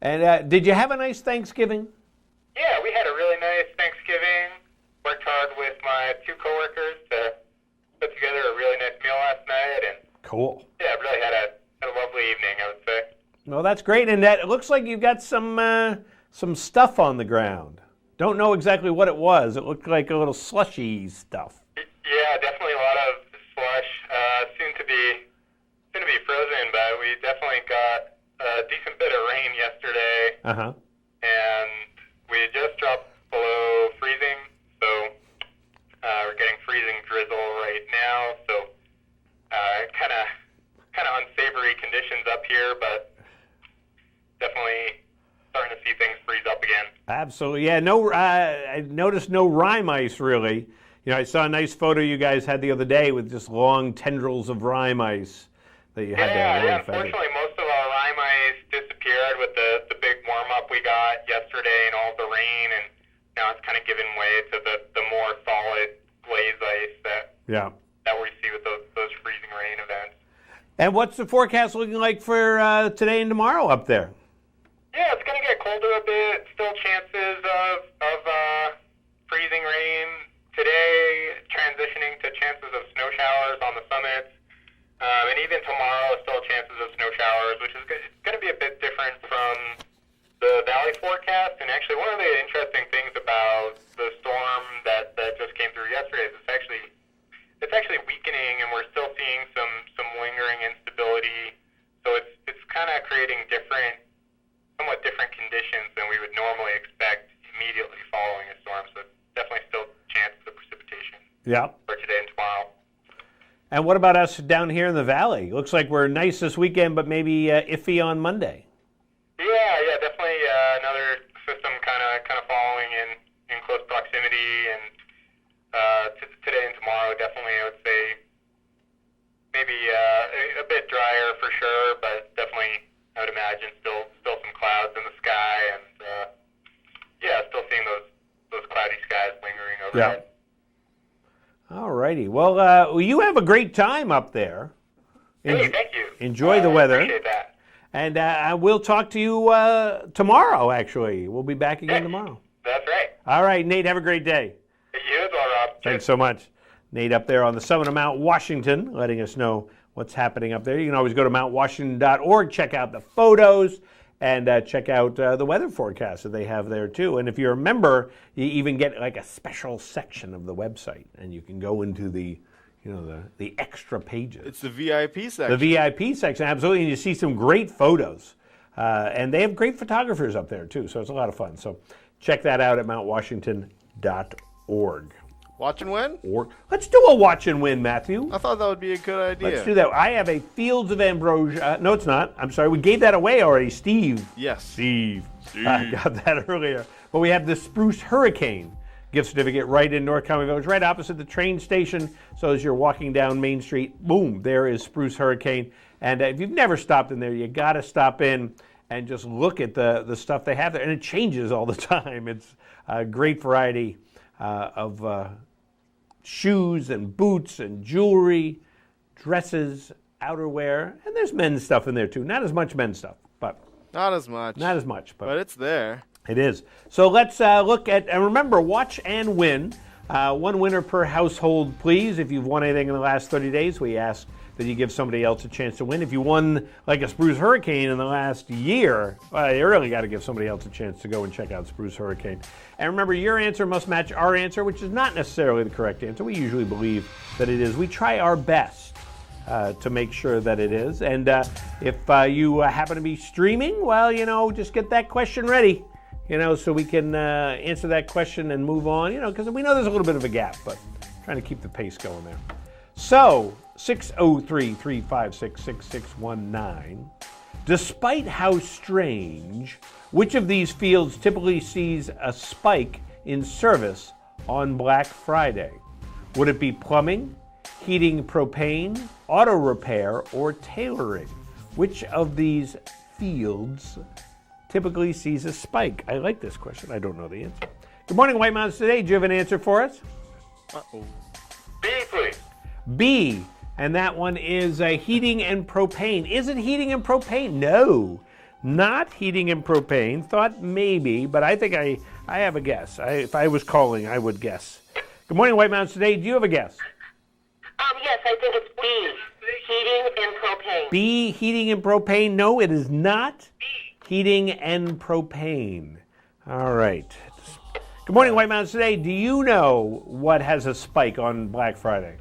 And did you have a nice Thanksgiving? Yeah, we had a really nice Thanksgiving. Worked hard with my two coworkers to put together a really nice meal last night, and Cool. yeah, really had a lovely evening, I would say. Well, that's great, and it looks like you've got some stuff on the ground. Don't know exactly what it was. It looked like a little slushy stuff. Yeah, definitely a lot of slush. Soon to be frozen, but we definitely got a decent bit of rain yesterday. Uh-huh. And we just dropped below freezing, so we're getting freezing drizzle right now. So kind of unsavory conditions up here, but definitely starting to see things freeze up again. Absolutely, yeah. No, I noticed no rime ice really. You know, I saw a nice photo you guys had the other day with just long tendrils of rime ice that you had there. Yeah. Unfortunately, most of our rime ice disappeared with the big warm up we got yesterday and all the rain, and now it's kind of given way to the more solid glaze ice that we see with those freezing rain events. And what's the forecast looking like for today and tomorrow up there? Yeah, it's going to get colder a bit. Still chances of freezing rain today, transitioning to chances of snow showers on the summits. And even tomorrow, still chances of snow showers, which is going to be a bit different from the valley forecast. And actually, one of the interesting things about the storm that just came through yesterday is it's actually weakening, and we're still seeing some lingering instability. So it's kind of creating somewhat different conditions than we would normally expect immediately following a storm. So definitely still chances of precipitation for today and tomorrow. And what about us down here in the valley? Looks like we're nice this weekend, but maybe iffy on Monday. Yeah, definitely another system kind of following in close proximity, and today and tomorrow definitely I would say maybe a bit drier for sure, but definitely I would imagine still some clouds in the sky, and still seeing those cloudy skies lingering overhead. All righty. Well, you have a great time up there. Hey, thank you. Enjoy the weather. I appreciate that. And I will talk to you tomorrow, actually. We'll be back again tomorrow. That's right. All right, Nate, have a great day. You as well, Rob. Thanks so much. Nate up there on the summit of Mount Washington, letting us know what's happening up there. You can always go to mountwashington.org, check out the photos, and check out the weather forecast that they have there, too. And if you're a member, you even get like a special section of the website, and you can go into the extra pages. It's the VIP section. The VIP section, absolutely. And you see some great photos. And they have great photographers up there, too. So it's a lot of fun. So check that out at mountwashington.org. Watch and win? Let's do a watch and win, Matthew. I thought that would be a good idea. Let's do that. I have a Fields of Ambrosia. No, it's not. I'm sorry. We gave that away already. Steve. Yes. Steve. I got that earlier. But we have the Spruce Hurricane gift certificate right in North Conway Village, right opposite the train station. So as you're walking down Main Street, boom, there is Spruce Hurricane. And if you've never stopped in there, you got to stop in and just look at the stuff they have there. And it changes all the time. It's a great variety of shoes and boots and jewelry, dresses, outerwear. And there's men's stuff in there, too. Not as much men's stuff, but... Not as much. Not as much. But it's there. It is. So let's look at, and remember, watch and win. One winner per household, please. If you've won anything in the last 30 days, we ask that you give somebody else a chance to win. If you won like a Spruce Hurricane in the last year, you really got to give somebody else a chance to go and check out Spruce Hurricane. And remember, your answer must match our answer, which is not necessarily the correct answer. We usually believe that it is. We try our best to make sure that it is. And if you happen to be streaming, well, just get that question ready. So we can answer that question and move on, because we know there's a little bit of a gap, but trying to keep the pace going there. So, 603-356-6619. Despite how strange, which of these fields typically sees a spike in service on Black Friday? Would it be plumbing, heating propane, auto repair, or tailoring? Which of these fields typically sees a spike? I like this question. I don't know the answer. Good morning, White Mountains Today. Do you have an answer for us? B, please. B, and that one is heating and propane. Is it heating and propane? No, not heating and propane. Thought maybe, but I think I have a guess. If I was calling, I would guess. Good morning, White Mountains Today. Do you have a guess? Yes, I think it's B, heating and propane. B, heating and propane. No, it is not heating and propane. All right. Good morning, White Mountains Today. Do you know what has a spike on Black Friday?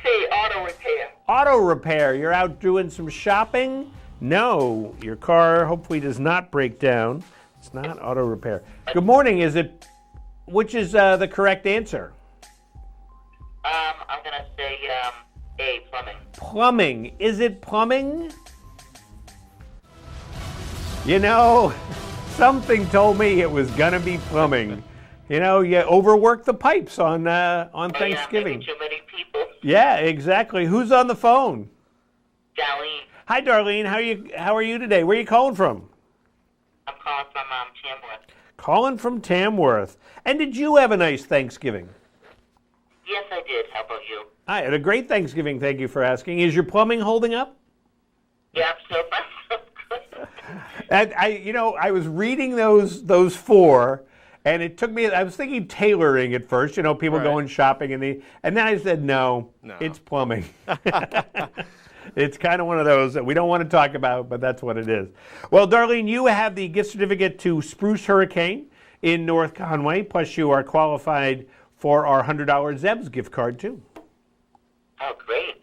C, auto repair. Auto repair. You're out doing some shopping? No, your car hopefully does not break down. It's not auto repair. Good morning. Which is the correct answer? I'm going to say A, plumbing. Plumbing. Is it plumbing? Something told me it was going to be plumbing. You overwork the pipes on Thanksgiving. Maybe too many people. Yeah, exactly. Who's on the phone? Darlene. Hi, Darlene. How are you today? Where are you calling from? I'm calling from Tamworth. Calling from Tamworth. And did you have a nice Thanksgiving? Yes, I did. How about you? I had a great Thanksgiving. Thank you for asking. Is your plumbing holding up? Yeah, so far so good. I was reading those four, and it took me. I was thinking tailoring at first. People going shopping, and then I said no, it's plumbing. It's kind of one of those that we don't want to talk about, but that's what it is. Well, Darlene, you have the gift certificate to Spruce Hurricane in North Conway, plus you are qualified for our $100 Zeb's gift card, too. Oh, great.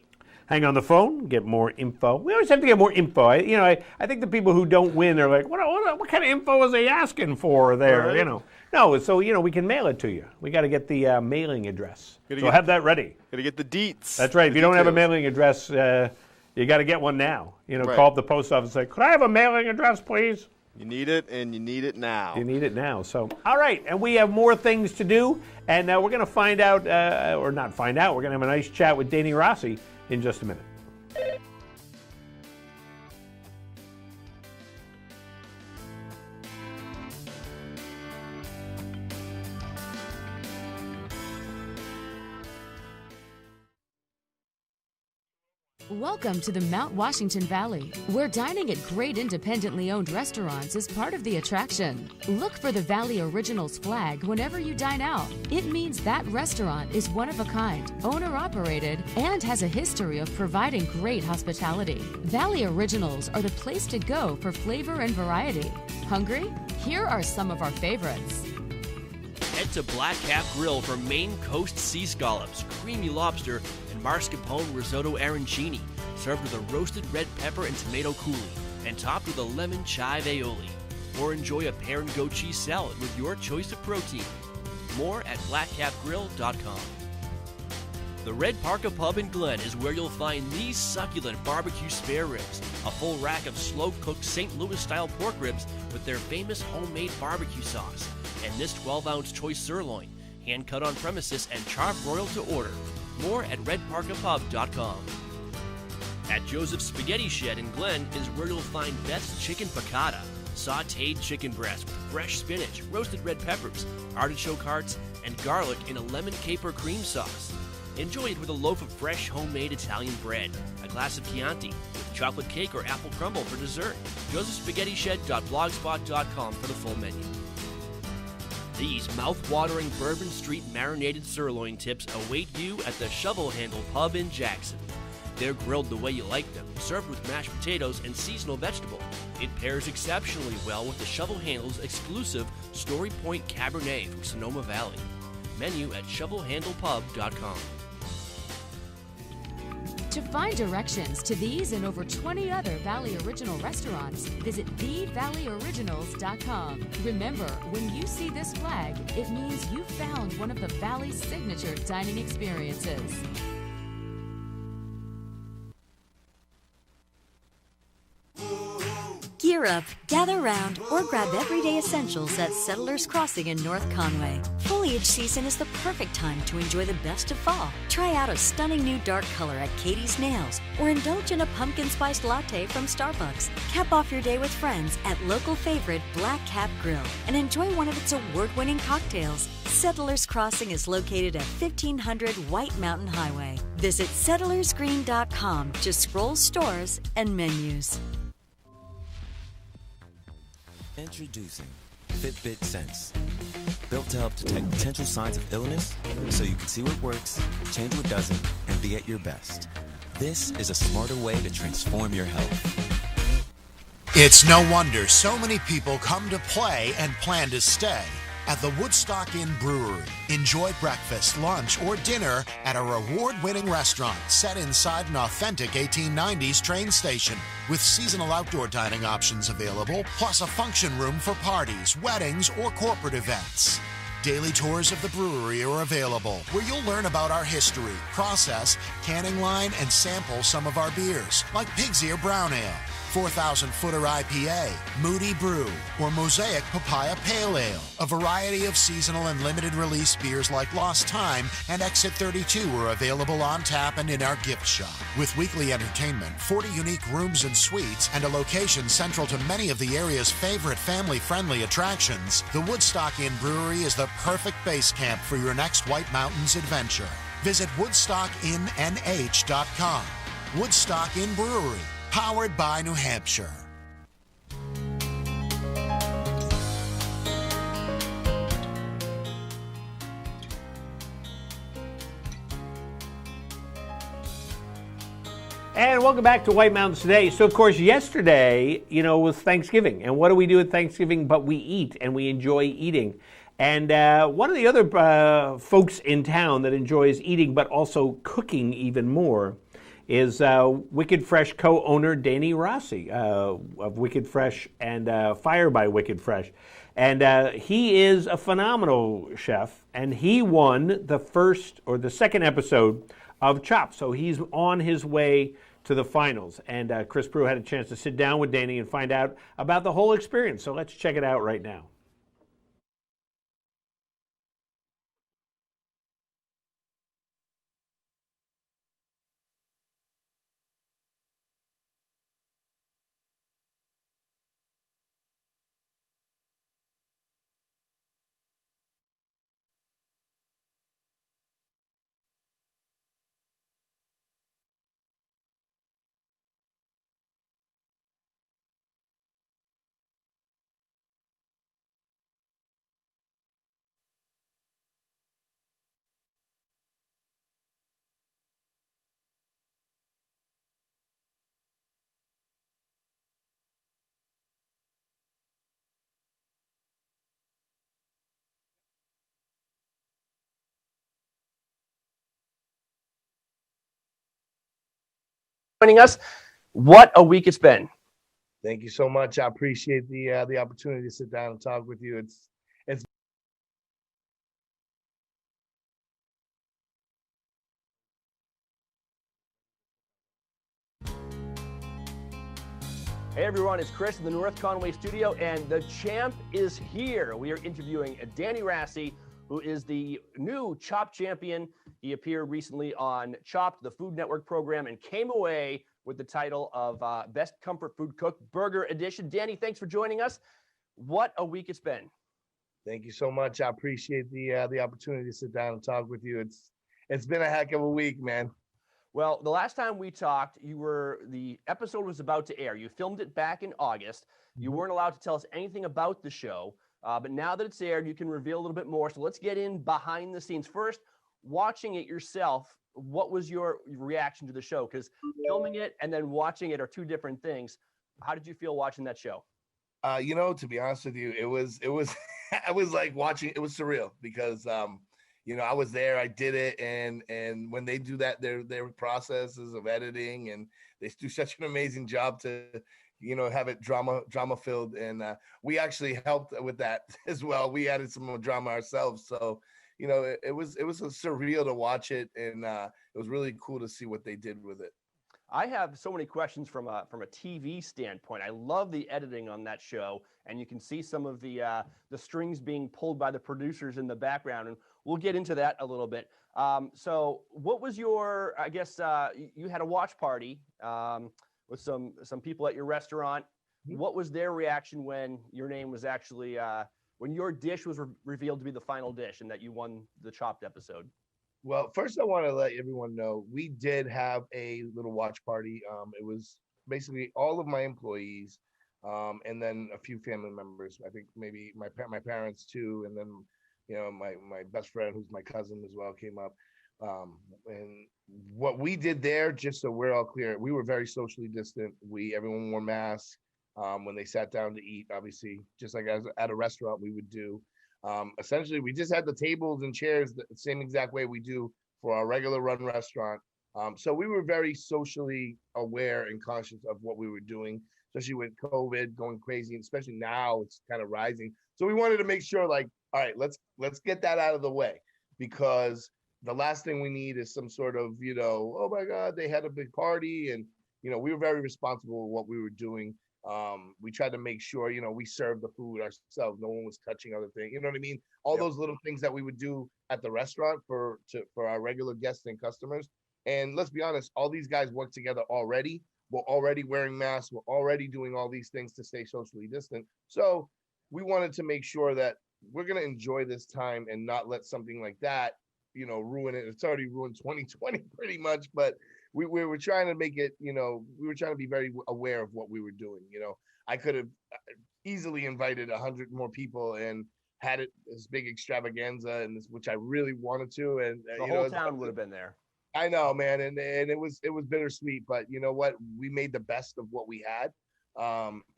Hang on the phone, get more info. We always have to get more info. I think the people who don't win are like, what kind of info is they asking for there? Right. No, so, we can mail it to you. We got to get the mailing address. So have that ready. Got to get the deets. That's right. If you don't have a mailing address, you got to get one now. Right. Call up the post office and say, could I have a mailing address, please? You need it, and you need it now. You need it now. So, all right, and we have more things to do, and we're going to find out, or not find out, we're going to have a nice chat with Danny Rossi in just a minute. Welcome to the Mount Washington Valley, where dining at great independently owned restaurants is part of the attraction. Look for the Valley Originals flag whenever you dine out. It means that restaurant is one of a kind, owner-operated, and has a history of providing great hospitality. Valley Originals are the place to go for flavor and variety. Hungry? Here are some of our favorites. Head to Black Cap Grill for Maine Coast sea scallops, creamy lobster, and mascarpone risotto arancini, served with a roasted red pepper and tomato coulis, and topped with a lemon chive aioli. Or enjoy a pear and goat cheese salad with your choice of protein. More at blackcapgrill.com. The Red Parka Pub in Glen is where you'll find these succulent barbecue spare ribs, a full rack of slow-cooked St. Louis-style pork ribs with their famous homemade barbecue sauce, and this 12-ounce choice sirloin, hand-cut on premises and char-broiled to order. More at redparkapub.com. At Joseph's Spaghetti Shed in Glen is where you'll find Beth's Chicken Piccata, sautéed chicken breast with fresh spinach, roasted red peppers, artichoke hearts, and garlic in a lemon caper cream sauce. Enjoy it with a loaf of fresh homemade Italian bread, a glass of Chianti, with chocolate cake or apple crumble for dessert. josephspaghettished.blogspot.com for the full menu. These mouth-watering Bourbon Street marinated sirloin tips await you at the Shovel Handle Pub in Jackson. They're grilled the way you like them, served with mashed potatoes and seasonal vegetable. It pairs exceptionally well with the Shovel Handle's exclusive Story Point Cabernet from Sonoma Valley. Menu at shovelhandlepub.com. To find directions to these and over 20 other Valley Original restaurants, visit thevalleyoriginals.com. Remember, when you see this flag, it means you found one of the Valley's signature dining experiences. Gear up, gather round, or grab everyday essentials at Settlers Crossing in North Conway. Foliage season is the perfect time to enjoy the best of fall. Try out a stunning new dark color at Katie's Nails, or indulge in a pumpkin spiced latte from Starbucks. Cap off your day with friends at local favorite Black Cap Grill and enjoy one of its award-winning cocktails. Settlers Crossing is located at 1500 White Mountain Highway. Visit settlersgreen.com to scroll stores and menus. Introducing Fitbit Sense. Built to help detect potential signs of illness so you can see what works, change what doesn't, and be at your best. This is a smarter way to transform your health. It's no wonder so many people come to play and plan to stay at the Woodstock Inn Brewery. Enjoy breakfast, lunch, or dinner at a reward-winning restaurant set inside an authentic 1890s train station with seasonal outdoor dining options available, plus a function room for parties, weddings, or corporate events. Daily tours of the brewery are available, where you'll learn about our history, process, canning line, and sample some of our beers, like Pig's Ear Brown Ale, 4,000-footer IPA, Moody Brew, or Mosaic Papaya Pale Ale. A variety of seasonal and limited release beers like Lost Time and Exit 32 are available on tap and in our gift shop. With weekly entertainment, 40 unique rooms and suites, and a location central to many of the area's favorite family-friendly attractions, the Woodstock Inn Brewery is the perfect base camp for your next White Mountains adventure. Visit woodstockinnh.com. Woodstock Inn Brewery, powered by New Hampshire. And welcome back to White Mountains Today. So, of course, yesterday, was Thanksgiving. And what do we do at Thanksgiving but we eat, and we enjoy eating. And one of the other folks in town that enjoys eating but also cooking even more is Wicked Fresh co-owner Danny Rossi of Wicked Fresh and Fire by Wicked Fresh. And he is a phenomenal chef, and he won the second episode of Chopped. So he's on his way to the finals. And Chris Brew had a chance to sit down with Danny and find out about the whole experience. So let's check it out right now. joining us. What a week it's been. Thank you so much. I appreciate the opportunity to sit down and talk with you. It's Hey everyone, it's Chris in the North Conway studio, and the champ is here. We are interviewing Danny Rassi, who is the new Chopped champion. He appeared recently on Chopped, the Food Network program, and came away with the title of Best Comfort Food Cook Burger Edition. Danny, thanks for joining us. What a week it's been. Thank you so much. I appreciate the opportunity to sit down and talk with you. It's been a heck of a week, man. Well, the last time we talked, the episode was about to air. You filmed it back in August. You weren't allowed to tell us anything about the show, but now that it's aired, you can reveal a little bit more. So let's get in behind the scenes. First, watching it yourself, what was your reaction to the show? Because filming it and then watching it are two different things. How did you feel watching that show? To be honest with you, it was I was like watching. It was surreal because I was there, I did it, and when they do that, their processes of editing, and they do such an amazing job to, have it drama filled, and we actually helped with that as well. We added some more drama ourselves, so it was surreal to watch it, and it was really cool to see what they did with it. I have so many questions from a TV standpoint. I love the editing on that show, and you can see some of the strings being pulled by the producers in the background, and we'll get into that a little bit. So what was your, I guess, you had a watch party with some people at your restaurant. What was their reaction when your name was actually, when your dish was revealed to be the final dish and that you won the Chopped episode? Well, first I want to let everyone know we did have a little watch party. It was basically all of my employees, and then a few family members. I think maybe my parents too, and then my best friend, who's my cousin as well, came up. And what we did there, just so we're all clear, we were very socially distant. Everyone wore masks when they sat down to eat. Obviously, just like as at a restaurant we would do. Essentially, we just had the tables and chairs the same exact way we do for our regular run restaurant. So we were very socially aware and conscious of what we were doing, especially with COVID going crazy, and especially now it's kind of rising. So we wanted to make sure, like, all right, let's get that out of the way, because the last thing we need is some sort of, oh my God, they had a big party, and we were very responsible with what we were doing. We tried to make sure, we served the food ourselves. No one was touching other things. You know what I mean? All those little things that we would do at the restaurant for our regular guests and customers. And let's be honest, all these guys work together already. We're already wearing masks. We're already doing all these things to stay socially distant. So we wanted to make sure that we're going to enjoy this time and not let something like that, ruin it. It's already ruined 2020 pretty much, but we were trying to make it, we were trying to be very aware of what we were doing. I could have easily invited 100 more people and had it this big extravaganza, and which I really wanted to. And the whole town would have been there. I know, man, and it was bittersweet, but you know what? We made the best of what we had.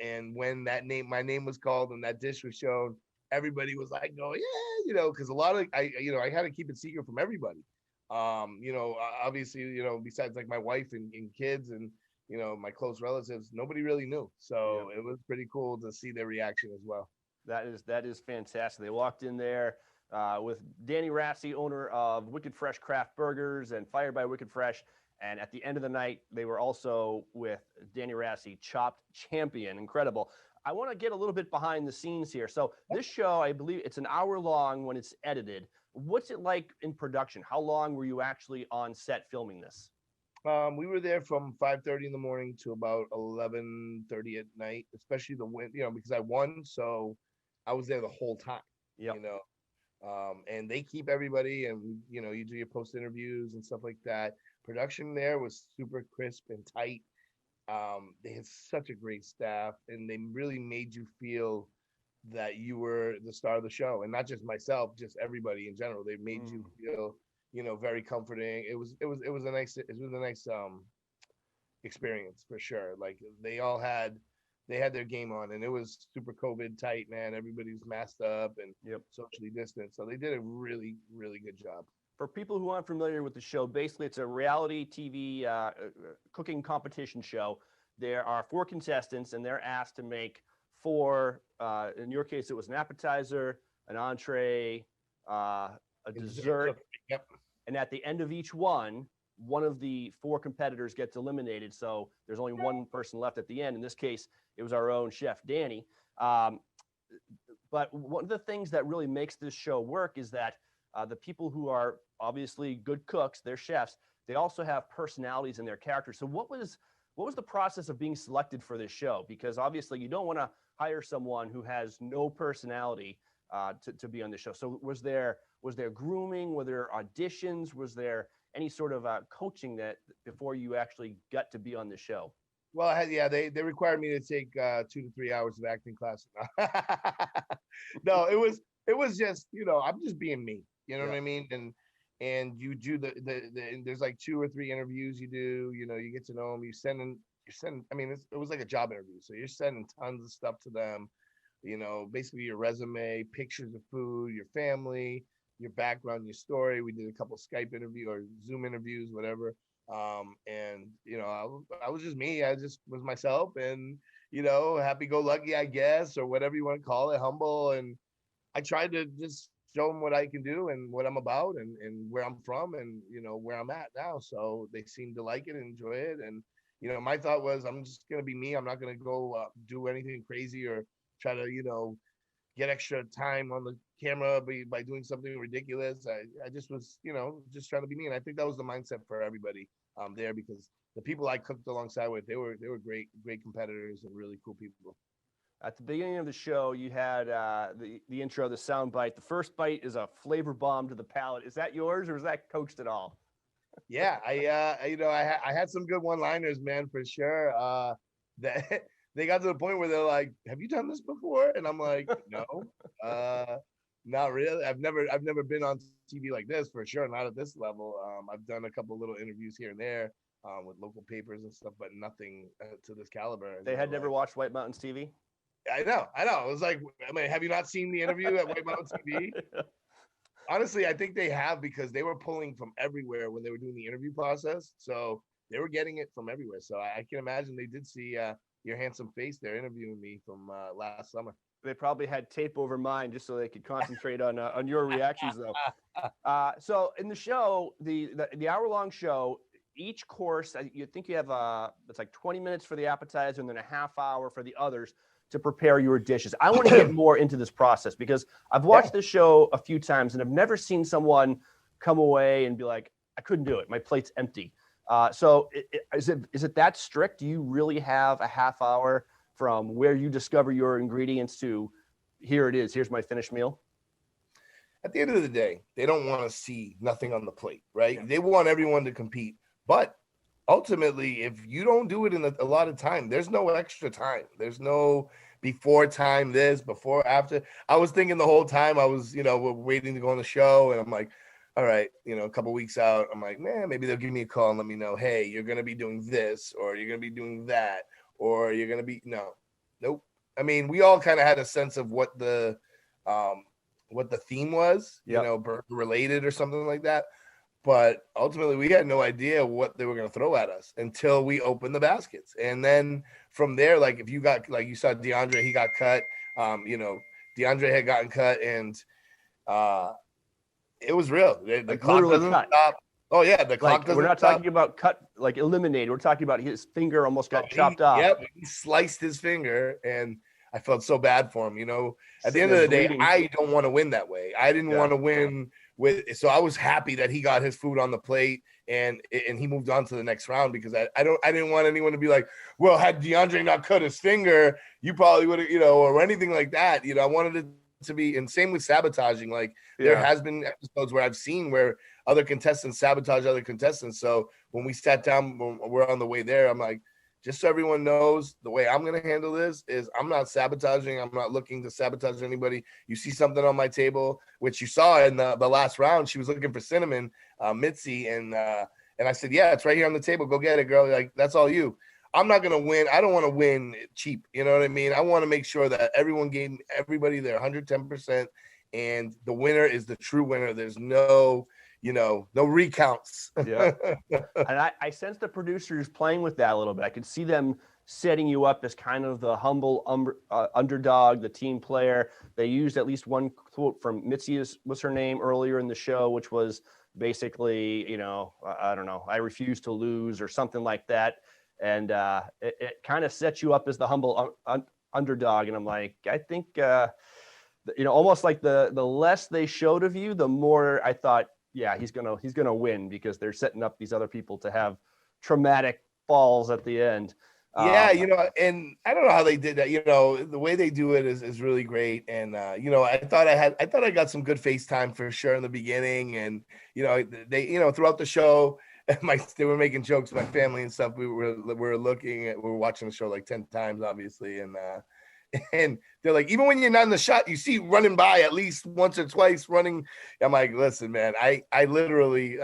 And when my name was called and that dish was shown, everybody was like, "Oh yeah," because a lot of I had to keep it secret from everybody. Obviously, besides like my wife and kids and, my close relatives, nobody really knew. So It was pretty cool to see their reaction as well. That is fantastic. They walked in there with Danny Rassi, owner of Wicked Fresh Craft Burgers and Fired by Wicked Fresh. And at the end of the night, they were also with Danny Rassi, Chopped champion. Incredible. I want to get a little bit behind the scenes here. So this show, I believe it's an hour long when it's edited. What's it like in production? How long were you actually on set filming this? We were there from 5:30 in the morning to about 11:30 at night, especially because I won. So I was there the whole time, and they keep everybody, and, you do your post interviews and stuff like that. Production there was super crisp and tight. They had such a great staff, and they really made you feel that you were the star of the show, and not just myself, just everybody in general. They made you feel, very comforting. It was a nice experience for sure. Like they had their game on, and it was super COVID tight, man. Everybody was masked up and socially distant, so they did a really, really good job. For people who aren't familiar with the show, basically it's a reality TV cooking competition show. There are 4 contestants, and they're asked to make 4. In your case, it was an appetizer, an entree, a dessert. Yep. And at the end of each one of the 4 competitors gets eliminated. So there's only one person left at the end. In this case, it was our own chef, Danny. But one of the things that really makes this show work is that the people who are obviously good cooks, they're chefs, they also have personalities in their characters. So what was the process of being selected for this show? Because obviously you don't want to hire someone who has no personality to be on the show. So was there grooming? Were there auditions? Was there any sort of coaching that before you actually got to be on the show? Well, they required me to take 2 to 3 hours of acting class. No, it was just, I'm just being me. You know what I mean? And you do there's like 2 or 3 interviews you do. You get to know them. You're sending. I mean, it was like a job interview, so you're sending tons of stuff to them. Basically your resume, pictures of food, your family, your background, your story. We did a couple Skype interview or Zoom interviews, whatever. And I was just me. I just was myself, and happy-go-lucky, I guess, or whatever you want to call it, humble. And I tried to just show them what I can do and what I'm about and where I'm from and where I'm at now. So they seem to like it and enjoy it. And my thought was, I'm just gonna be me. I'm not gonna go do anything crazy or try to get extra time on the camera by doing something ridiculous. I just was just trying to be me, and I think that was the mindset for everybody there, because the people I cooked alongside with, they were great competitors and really cool people. At the beginning of the show, you had the intro, the sound bite. The first bite is a flavor bomb to the palate. Is that yours, or is that coached at all? Yeah, I had some good one-liners, man, for sure. That they got to the point where they're like, "Have you done this before?" And I'm like, "No, not really. I've never been on TV like this, for sure. Not at this level. I've done a couple little interviews here and there with local papers and stuff, but nothing to this caliber." They had never watched White Mountains TV. I know. It was like, have you not seen the interview at White Mountain TV? Honestly, I think they have, because they were pulling from everywhere when they were doing the interview process. So they were getting it from everywhere. So I can imagine they did see your handsome face there interviewing me from last summer. They probably had tape over mine just so they could concentrate on your reactions, though. So in the show, the hour-long show, each course, you think you have it's like 20 minutes for the appetizer and then a half hour for the others to prepare your dishes. I want to get more into this process, because I've watched this show a few times and I've never seen someone come away and be like, I couldn't do it. My plate's empty. So is it that strict? Do you really have a half hour from where you discover your ingredients to here it is, here's my finished meal? At the end of the day, they don't want to see nothing on the plate, right? Yeah. They want everyone to compete. But ultimately, if you don't do it in a lot of time, there's no extra time. There's no before time, before, after. I was thinking the whole time I was, we're waiting to go on the show, and I'm like, all right, a couple weeks out, I'm like, man, maybe they'll give me a call and let me know, hey, you're going to be doing this, or you're going to be doing that, or you're going to be, nope. I mean, we all kind of had a sense of what the theme was, burger related or something like that. But ultimately, we had no idea what they were going to throw at us until we opened the baskets. And then from there, like if you got, like you saw DeAndre, he got cut. DeAndre had gotten cut, and it was real. The clock doesn't stop. Oh yeah, the clock doesn't. We're not talking about cut, like eliminated. We're talking about his finger almost got chopped off. Yep, he sliced his finger, and I felt so bad for him. At the end of the day, I don't want to win that way. I didn't want to win. So I was happy that he got his food on the plate and he moved on to the next round, because I didn't want anyone to be like, well, had DeAndre not cut his finger, you probably would have, or anything like that. I wanted it to be, and same with sabotaging. Like there has been episodes where I've seen where other contestants sabotage other contestants. So when we sat down, when we're on the way there, I'm like, just so everyone knows, the way I'm going to handle this is I'm not sabotaging. I'm not looking to sabotage anybody. You see something on my table, which you saw in the last round, she was looking for cinnamon, Mitzi. And I said, yeah, it's right here on the table. Go get it, girl. Like, that's all you. I'm not going to win. I don't want to win cheap. You know what I mean? I want to make sure that everyone gave everybody their 110%. And the winner is the true winner. There's no, no recounts. Yeah. And I sense the producers playing with that a little bit. I could see them setting you up as kind of the humble underdog, the team player. They used at least one quote from Mitzi, was her name, earlier in the show, which was basically, I don't know, I refuse to lose or something like that. And it kind of sets you up as the humble underdog. And I'm like, I think, almost like the less they showed of you, the more I thought, yeah, he's gonna win, because they're setting up these other people to have traumatic falls at the end. Yeah, and I don't know how they did that. The way they do it is really great. And I thought I got some good FaceTime for sure in the beginning. And they throughout the show, they were making jokes with my family and stuff. We were watching the show like 10 times, obviously, and they're like, even when you're not in the shot, you see running by at least once or twice running. I'm like, listen, man, I literally,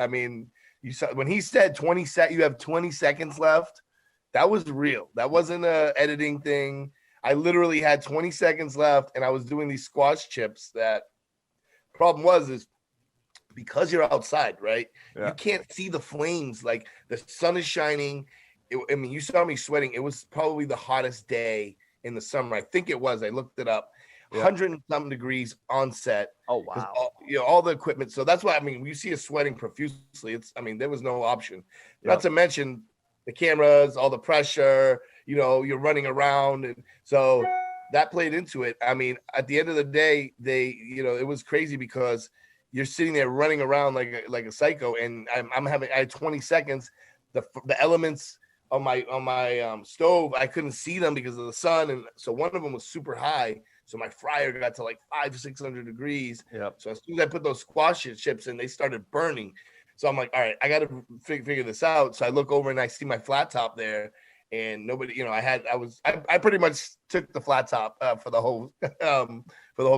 you saw when he said 20 you have 20 seconds left. That was real. That wasn't a editing thing. I literally had 20 seconds left, and I was doing these squash chips. That problem is because you're outside, right? Yeah. You can't see the flames. Like, the sun is shining. You saw me sweating. It was probably the hottest day in the summer. I think it was. I looked it up. 100 and some degrees on set. Oh, wow. All the equipment. So that's why, you see us sweating profusely. There was no option. Yep. Not to mention the cameras, all the pressure, you're running around. And so that played into it. At the end of the day, it was crazy because you're sitting there running around like a psycho. And I had 20 seconds. The elements on my stove, I couldn't see them because of the sun. And so one of them was super high. So my fryer got to like 500-600 degrees. Yep. So as soon as I put those squash chips in, they started burning. So I'm like, all right, I got to figure this out. So I look over and I see my flat top there, and nobody, I pretty much took the flat top for the whole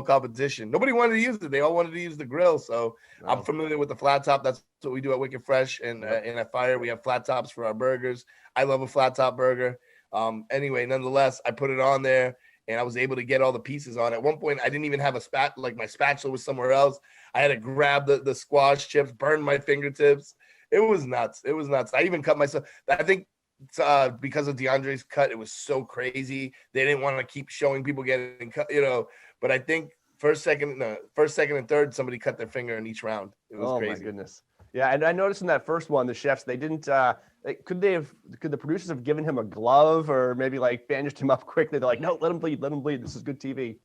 competition. Nobody wanted to use it. They all wanted to use the grill. So I'm familiar with the flat top. That's what we do at Wicked Fresh and at Fire. We have flat tops for our burgers. I love a flat top burger. Anyway, nonetheless, I put it on there, and I was able to get all the pieces on. At one point, I didn't even have my spatula was somewhere else. I had to grab the squash chips, burn my fingertips. It was nuts. I even cut myself. I think because of DeAndre's cut, it was so crazy. They didn't want to keep showing people getting cut, But I think first, second, and third, somebody cut their finger in each round. It was crazy. Oh my goodness. Yeah, and I noticed in that first one, the chefs, they didn't. Could the producers have given him a glove or maybe like bandaged him up quickly? They're like, no, let him bleed. This is good TV.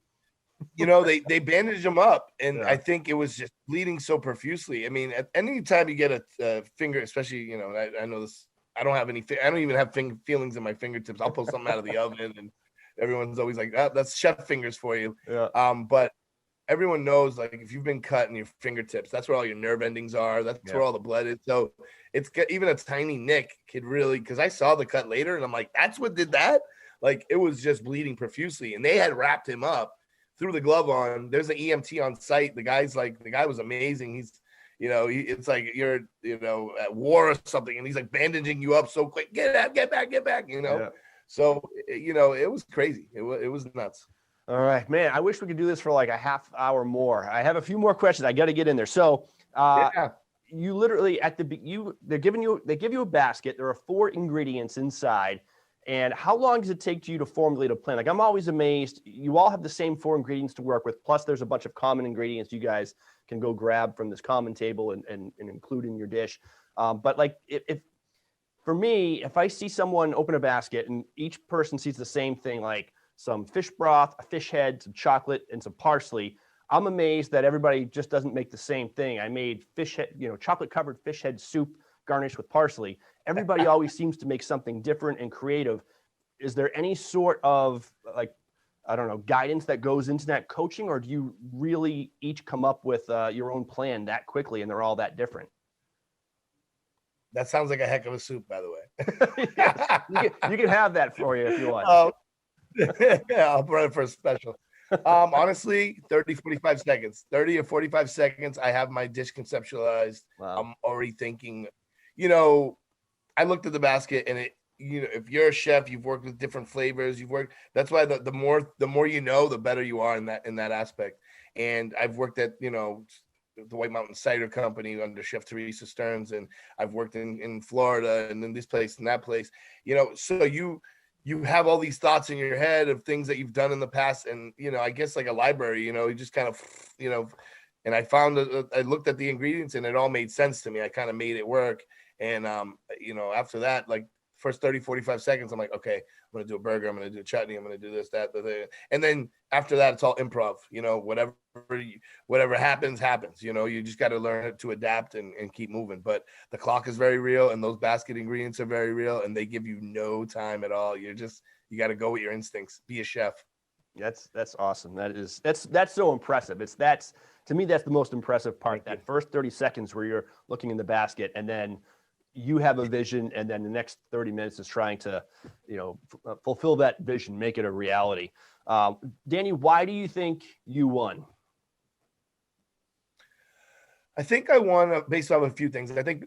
They bandaged him up, and I think it was just bleeding so profusely. At any time you get a finger, especially, I know this, I don't even have feelings in my fingertips. I'll pull something out of the oven, and everyone's always like, that's chef fingers for you. Yeah. But everyone knows, like, if you've been cut in your fingertips, that's where all your nerve endings are. That's where all the blood is. So it's even a tiny nick could really, because I saw the cut later, and I'm like, that's what did that? Like, it was just bleeding profusely, and they had wrapped him up, threw the glove on. There's an EMT on site. The guy was amazing. He's, it's like you're, at war or something, and he's like bandaging you up so quick. Get back. Yeah. So, it was crazy. It was nuts. All right, man. I wish we could do this for like a half hour more. I have a few more questions. I got to get in there. So, you literally they give you a basket. There are 4 ingredients inside. And how long does it take to you to formulate a plan? Like, I'm always amazed. You all have the same 4 ingredients to work with. Plus, there's a bunch of common ingredients you guys can go grab from this common table and include in your dish. But like, if for me, if I see someone open a basket and each person sees the same thing, like some fish broth, a fish head, some chocolate, and some parsley, I'm amazed that everybody just doesn't make the same thing. I made fish head, chocolate covered fish head soup garnished with parsley. Everybody always seems to make something different and creative. Is there any sort of, like, I don't know, guidance that goes into that coaching, or do you really each come up with your own plan that quickly and they're all that different? That sounds like a heck of a soup, by the way. you can have that for you if you want. Yeah, I'll run it for a special. Honestly, 45 seconds. 30 or 45 seconds, I have my dish conceptualized. Wow. I'm already thinking, I looked at the basket, and if you're a chef, you've worked with different flavors, that's why the more the better you are in that aspect. And I've worked at, the White Mountain Cider Company under Chef Teresa Stearns, and I've worked in Florida and in this place and that place, so you have all these thoughts in your head of things that you've done in the past. And, I guess like a library, you just kind of, and I found I looked at the ingredients and it all made sense to me. I kind of made it work. And, after that, like first 30, 45 seconds, I'm like, okay, I'm going to do a burger. I'm going to do a chutney. I'm going to do this, that. And then after that, it's all improv, whatever happens. You just got to learn to adapt and keep moving. But the clock is very real. And those basket ingredients are very real. And they give you no time at all. You got to go with your instincts, be a chef. That's awesome. That's so impressive. To me, that's the most impressive part. That first 30 seconds where you're looking in the basket and then you have a vision, and then the next 30 minutes is trying to, fulfill that vision, make it a reality. Danny, why do you think you won? I think I won based off a few things. I think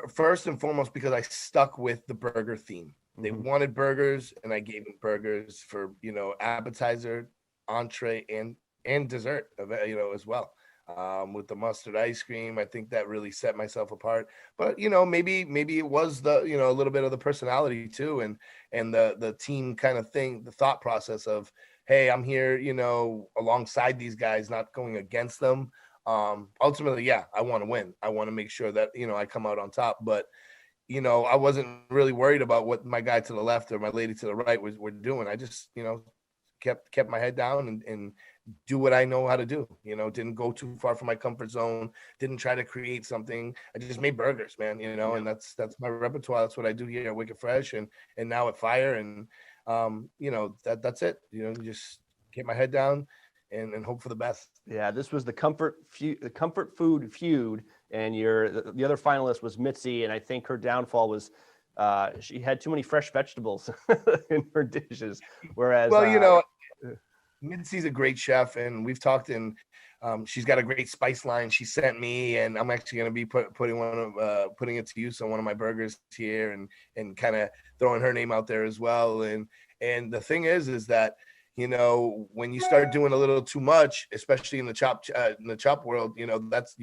first and foremost, because I stuck with the burger theme. They wanted burgers, and I gave them burgers for, appetizer, entree, and dessert, as well. With the mustard ice cream, I think that really set myself apart. But maybe it was the a little bit of the personality too, and the team kind of thing, the thought process of, hey, I'm here, alongside these guys, not going against them. Ultimately, yeah, I want to win. I want to make sure that I come out on top. But I wasn't really worried about what my guy to the left or my lady to the right were doing. I just kept my head down and do what I know how to do. Didn't go too far from my comfort zone. Didn't try to create something. I just made burgers, man. And that's my repertoire. That's what I do here at Wicked Fresh and now at Fire. And that's it. Just get my head down and hope for the best. Yeah, this was the comfort food feud, and the other finalist was Mitzi, and I think her downfall was she had too many fresh vegetables in her dishes. Whereas, Mitzi's a great chef, and we've talked, and she's got a great spice line she sent me, and I'm actually going to be putting it to use on one of my burgers here, and kind of throwing her name out there as well. And the thing is that when you start doing a little too much, especially in the chop world, you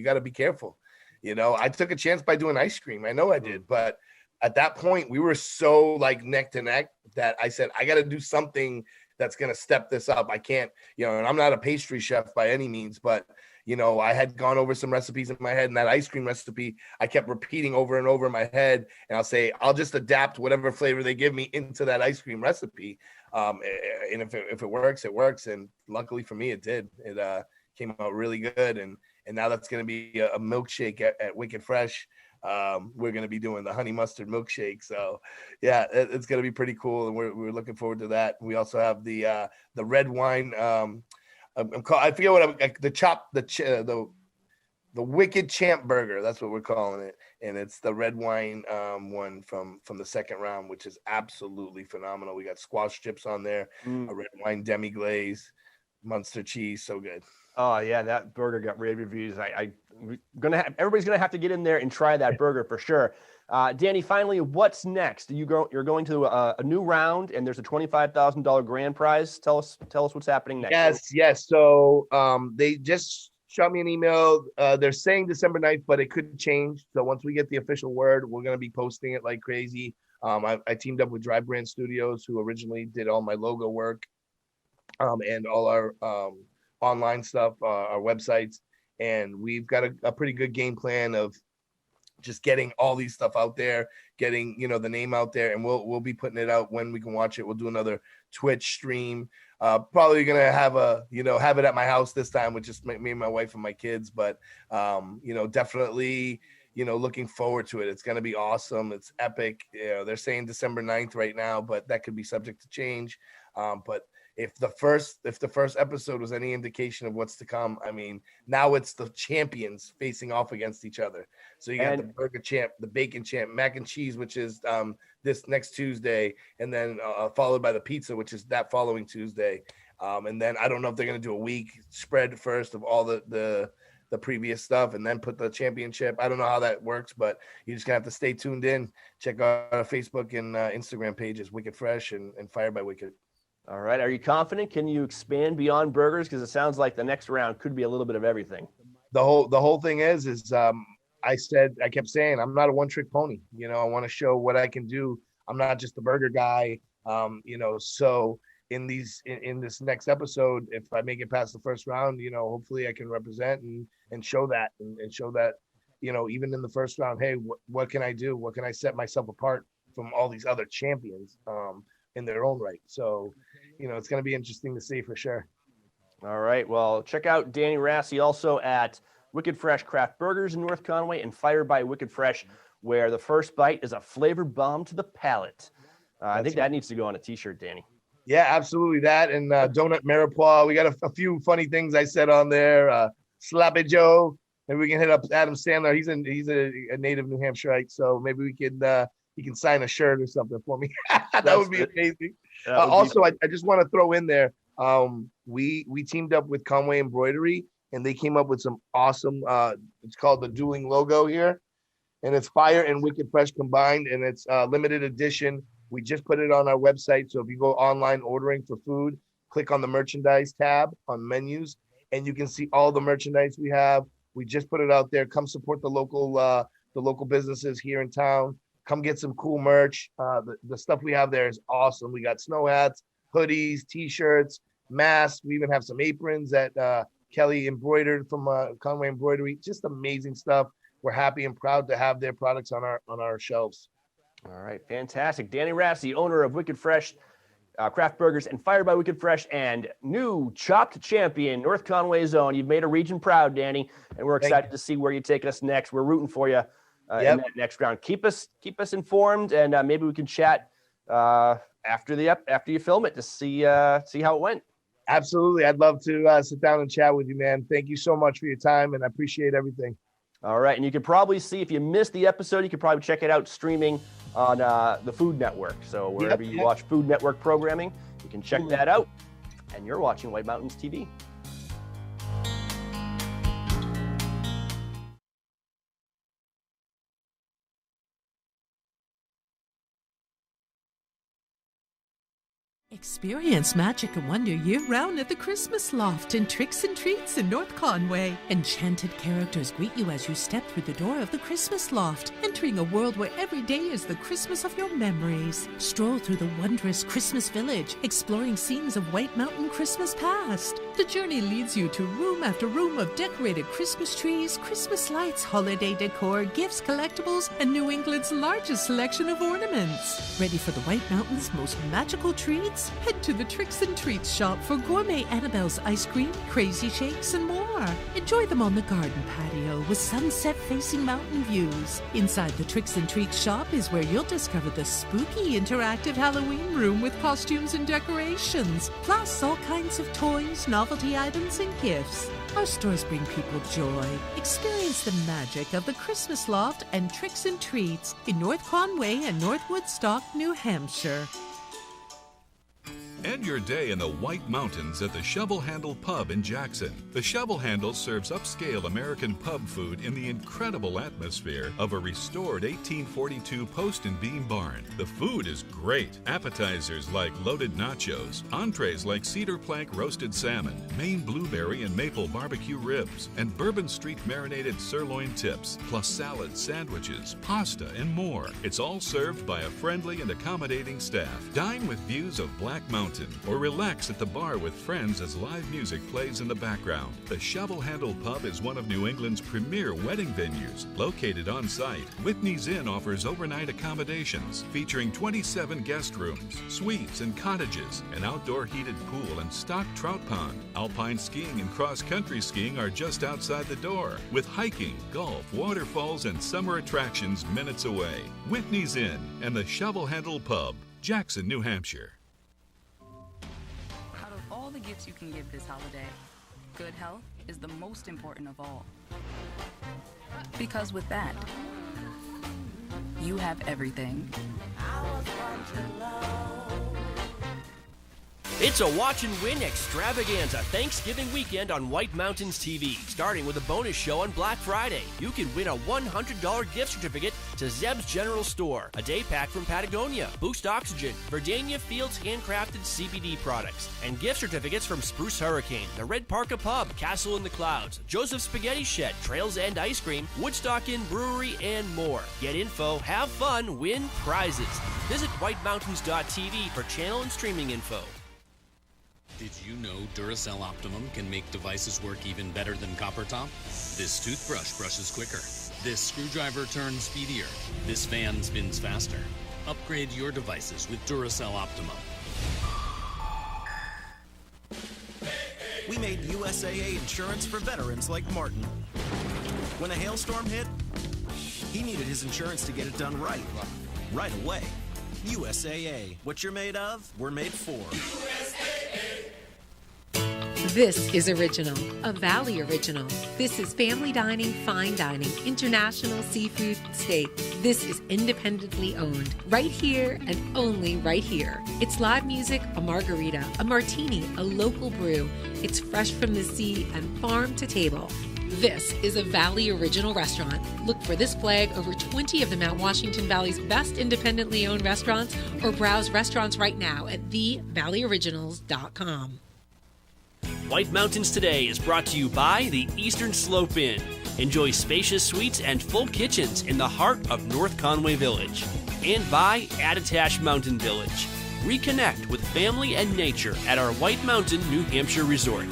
got to be careful. I took a chance by doing ice cream. I know I did, but at that point we were so like neck to neck that I said, I got to do something that's going to step this up. I can't, and I'm not a pastry chef by any means, but, I had gone over some recipes in my head, and that ice cream recipe, I kept repeating over and over in my head. And I'll say, I'll just adapt whatever flavor they give me into that ice cream recipe. And if it works, it works. And luckily for me, it did. It came out really good. And now that's going to be a milkshake at Wicked Fresh. We're going to be doing the honey mustard milkshake. So yeah, it's going to be pretty cool. And we're looking forward to that. We also have the red wine. I forget what the Wicked Champ Burger. That's what we're calling it. And it's the red wine one from the second round, which is absolutely phenomenal. We got squash chips on there, a red wine demi glaze, Munster cheese. So good. Oh yeah, that burger got rave reviews. Everybody's gonna have to get in there and try that burger for sure. Danny, finally, what's next? You're going to a new round, and there's a $25,000 grand prize. Tell us what's happening next. Yes. So they just shot me an email. They're saying December 9th, but it could change. So once we get the official word, we're gonna be posting it like crazy. I teamed up with Drive Brand Studios, who originally did all my logo work, and all our online stuff, our websites, and we've got a pretty good game plan of just getting all these stuff out there, getting the name out there, and we'll be putting it out when we can watch it. We'll do another Twitch stream. Probably gonna have have it at my house this time with just me and my wife and my kids, but definitely looking forward to it. It's gonna be awesome. It's epic. They're saying December 9th right now, but that could be subject to change. But if the first episode was any indication of what's to come, I mean, now it's the champions facing off against each other. So you got the burger champ, the bacon champ, mac and cheese, which is this next Tuesday, and then followed by the pizza, which is that following Tuesday. And then I don't know if they're going to do a week spread first of all the previous stuff and then put the championship. I don't know how that works, but you're just going to have to stay tuned in. Check out our Facebook and Instagram pages, Wicked Fresh and Fire by Wicked. All right. Are you confident? Can you expand beyond burgers? Because it sounds like the next round could be a little bit of everything. the whole thing is I kept saying I'm not a one-trick pony. I want to show what I can do. I'm not just the burger guy. So in this next episode, if I make it past the first round, hopefully I can represent and show that and show that, even in the first round, hey, what can I do? What can I set myself apart from all these other champions in their own right? So, it's going to be interesting to see for sure. All right. Well, check out Danny Rassi also at Wicked Fresh Craft Burgers in North Conway and Fire by Wicked Fresh, where the first bite is a flavor bomb to the palate. I think that needs to go on a t-shirt, Danny. Yeah, absolutely. That and Donut Mirepoix. We got a few funny things I said on there. Slappy Joe. Maybe we can hit up Adam Sandler. He's a native New Hampshireite, so maybe we could he can sign a shirt or something for me. That would be amazing. Also, I just want to throw in there. We teamed up with Conway Embroidery, and they came up with some awesome. It's called the Dueling logo here, and it's Fire and Wicked Fresh combined, and it's limited edition. We just put it on our website, so if you go online ordering for food, click on the merchandise tab on menus, and you can see all the merchandise we have. We just put it out there. Come support the local businesses here in town. Come get some cool merch. The stuff we have there is awesome. We got snow hats, hoodies, t-shirts, masks. We even have some aprons that Kelly embroidered from Conway Embroidery. Just amazing stuff. We're happy and proud to have their products on our shelves. All right, fantastic. Danny Rassi, owner of Wicked Fresh Craft Burgers and Fire by Wicked Fresh, and new Chopped Champion, North Conway's own. You've made a region proud, Danny, and we're excited to see where you take us next. We're rooting for you in that next round. Keep us informed, and maybe we can chat after you film it to see how it went. Absolutely, I'd love to sit down and chat with you, man. Thank you so much for your time, and I appreciate everything. All right, and you can probably see, if you missed the episode, you can probably check it out streaming on the Food Network. So wherever you watch Food Network programming, you can check that out. And you're watching White Mountains TV. Experience magic and wonder year-round at the Christmas Loft in Tricks and Treats in North Conway. Enchanted characters greet you as you step through the door of the Christmas Loft, entering a world where every day is the Christmas of your memories. Stroll through the wondrous Christmas Village, exploring scenes of White Mountain Christmas past. The journey leads you to room after room of decorated Christmas trees, Christmas lights, holiday decor, gifts, collectibles, and New England's largest selection of ornaments. Ready for the White Mountain's most magical treats? Head to the Tricks and Treats shop for gourmet Annabelle's ice cream, crazy shakes, and more. Enjoy them on the garden patio with sunset-facing mountain views. Inside the Tricks and Treats shop is where you'll discover the spooky interactive Halloween room with costumes and decorations, plus all kinds of toys, novelty items, and gifts. Our stores bring people joy. Experience the magic of the Christmas Loft and Tricks and Treats in North Conway and North Woodstock, New Hampshire. End your day in the White Mountains at the Shovel Handle Pub in Jackson. The Shovel Handle serves upscale American pub food in the incredible atmosphere of a restored 1842 post and beam barn. The food is great. Appetizers like loaded nachos, entrees like cedar plank roasted salmon, Maine blueberry and maple barbecue ribs, and Bourbon Street marinated sirloin tips, plus salads, sandwiches, pasta, and more. It's all served by a friendly and accommodating staff. Dine with views of Black Mountain, or relax at the bar with friends as live music plays in the background. The Shovel Handle Pub is one of New England's premier wedding venues. Located on site, Whitney's Inn offers overnight accommodations featuring 27 guest rooms, suites, and cottages, an outdoor heated pool and stocked trout pond. Alpine skiing and cross-country skiing are just outside the door, with hiking, golf, waterfalls, and summer attractions minutes away. Whitney's Inn and the Shovel Handle Pub, Jackson, New Hampshire. All the gifts you can give this holiday, good health is the most important of all. Because with that, you have everything. It's a watch and win extravaganza Thanksgiving weekend on White Mountains TV, starting with a bonus show on Black Friday. You can win a $100 gift certificate to Zeb's General Store, a day pack from Patagonia, Boost Oxygen, Verdania Fields handcrafted CBD products, and gift certificates from Spruce Hurricane, the Red Parka Pub, Castle in the Clouds, Joseph's Spaghetti Shed, Trails End Ice Cream, Woodstock Inn Brewery, and more. Get info, have fun, win prizes. Visit whitemountains.tv for channel and streaming info. Did you know Duracell Optimum can make devices work even better than copper top? This toothbrush brushes quicker. This screwdriver turns speedier. This fan spins faster. Upgrade your devices with Duracell Optimum. We made USAA insurance for veterans like Martin. When a hailstorm hit, he needed his insurance to get it done right away. USAA. What you're made of, we're made for. This is Original, a Valley Original. This is family dining, fine dining, international seafood, steak. This is independently owned, right here and only right here. It's live music, a margarita, a martini, a local brew. It's fresh from the sea and farm to table. This is a Valley Original restaurant. Look for this flag over 20 of the Mount Washington Valley's best independently owned restaurants, or browse restaurants right now at thevalleyoriginals.com. White Mountains Today is brought to you by the Eastern Slope Inn. Enjoy spacious suites and full kitchens in the heart of North Conway Village. And by Attitash Mountain Village. Reconnect with family and nature at our White Mountain, New Hampshire resort.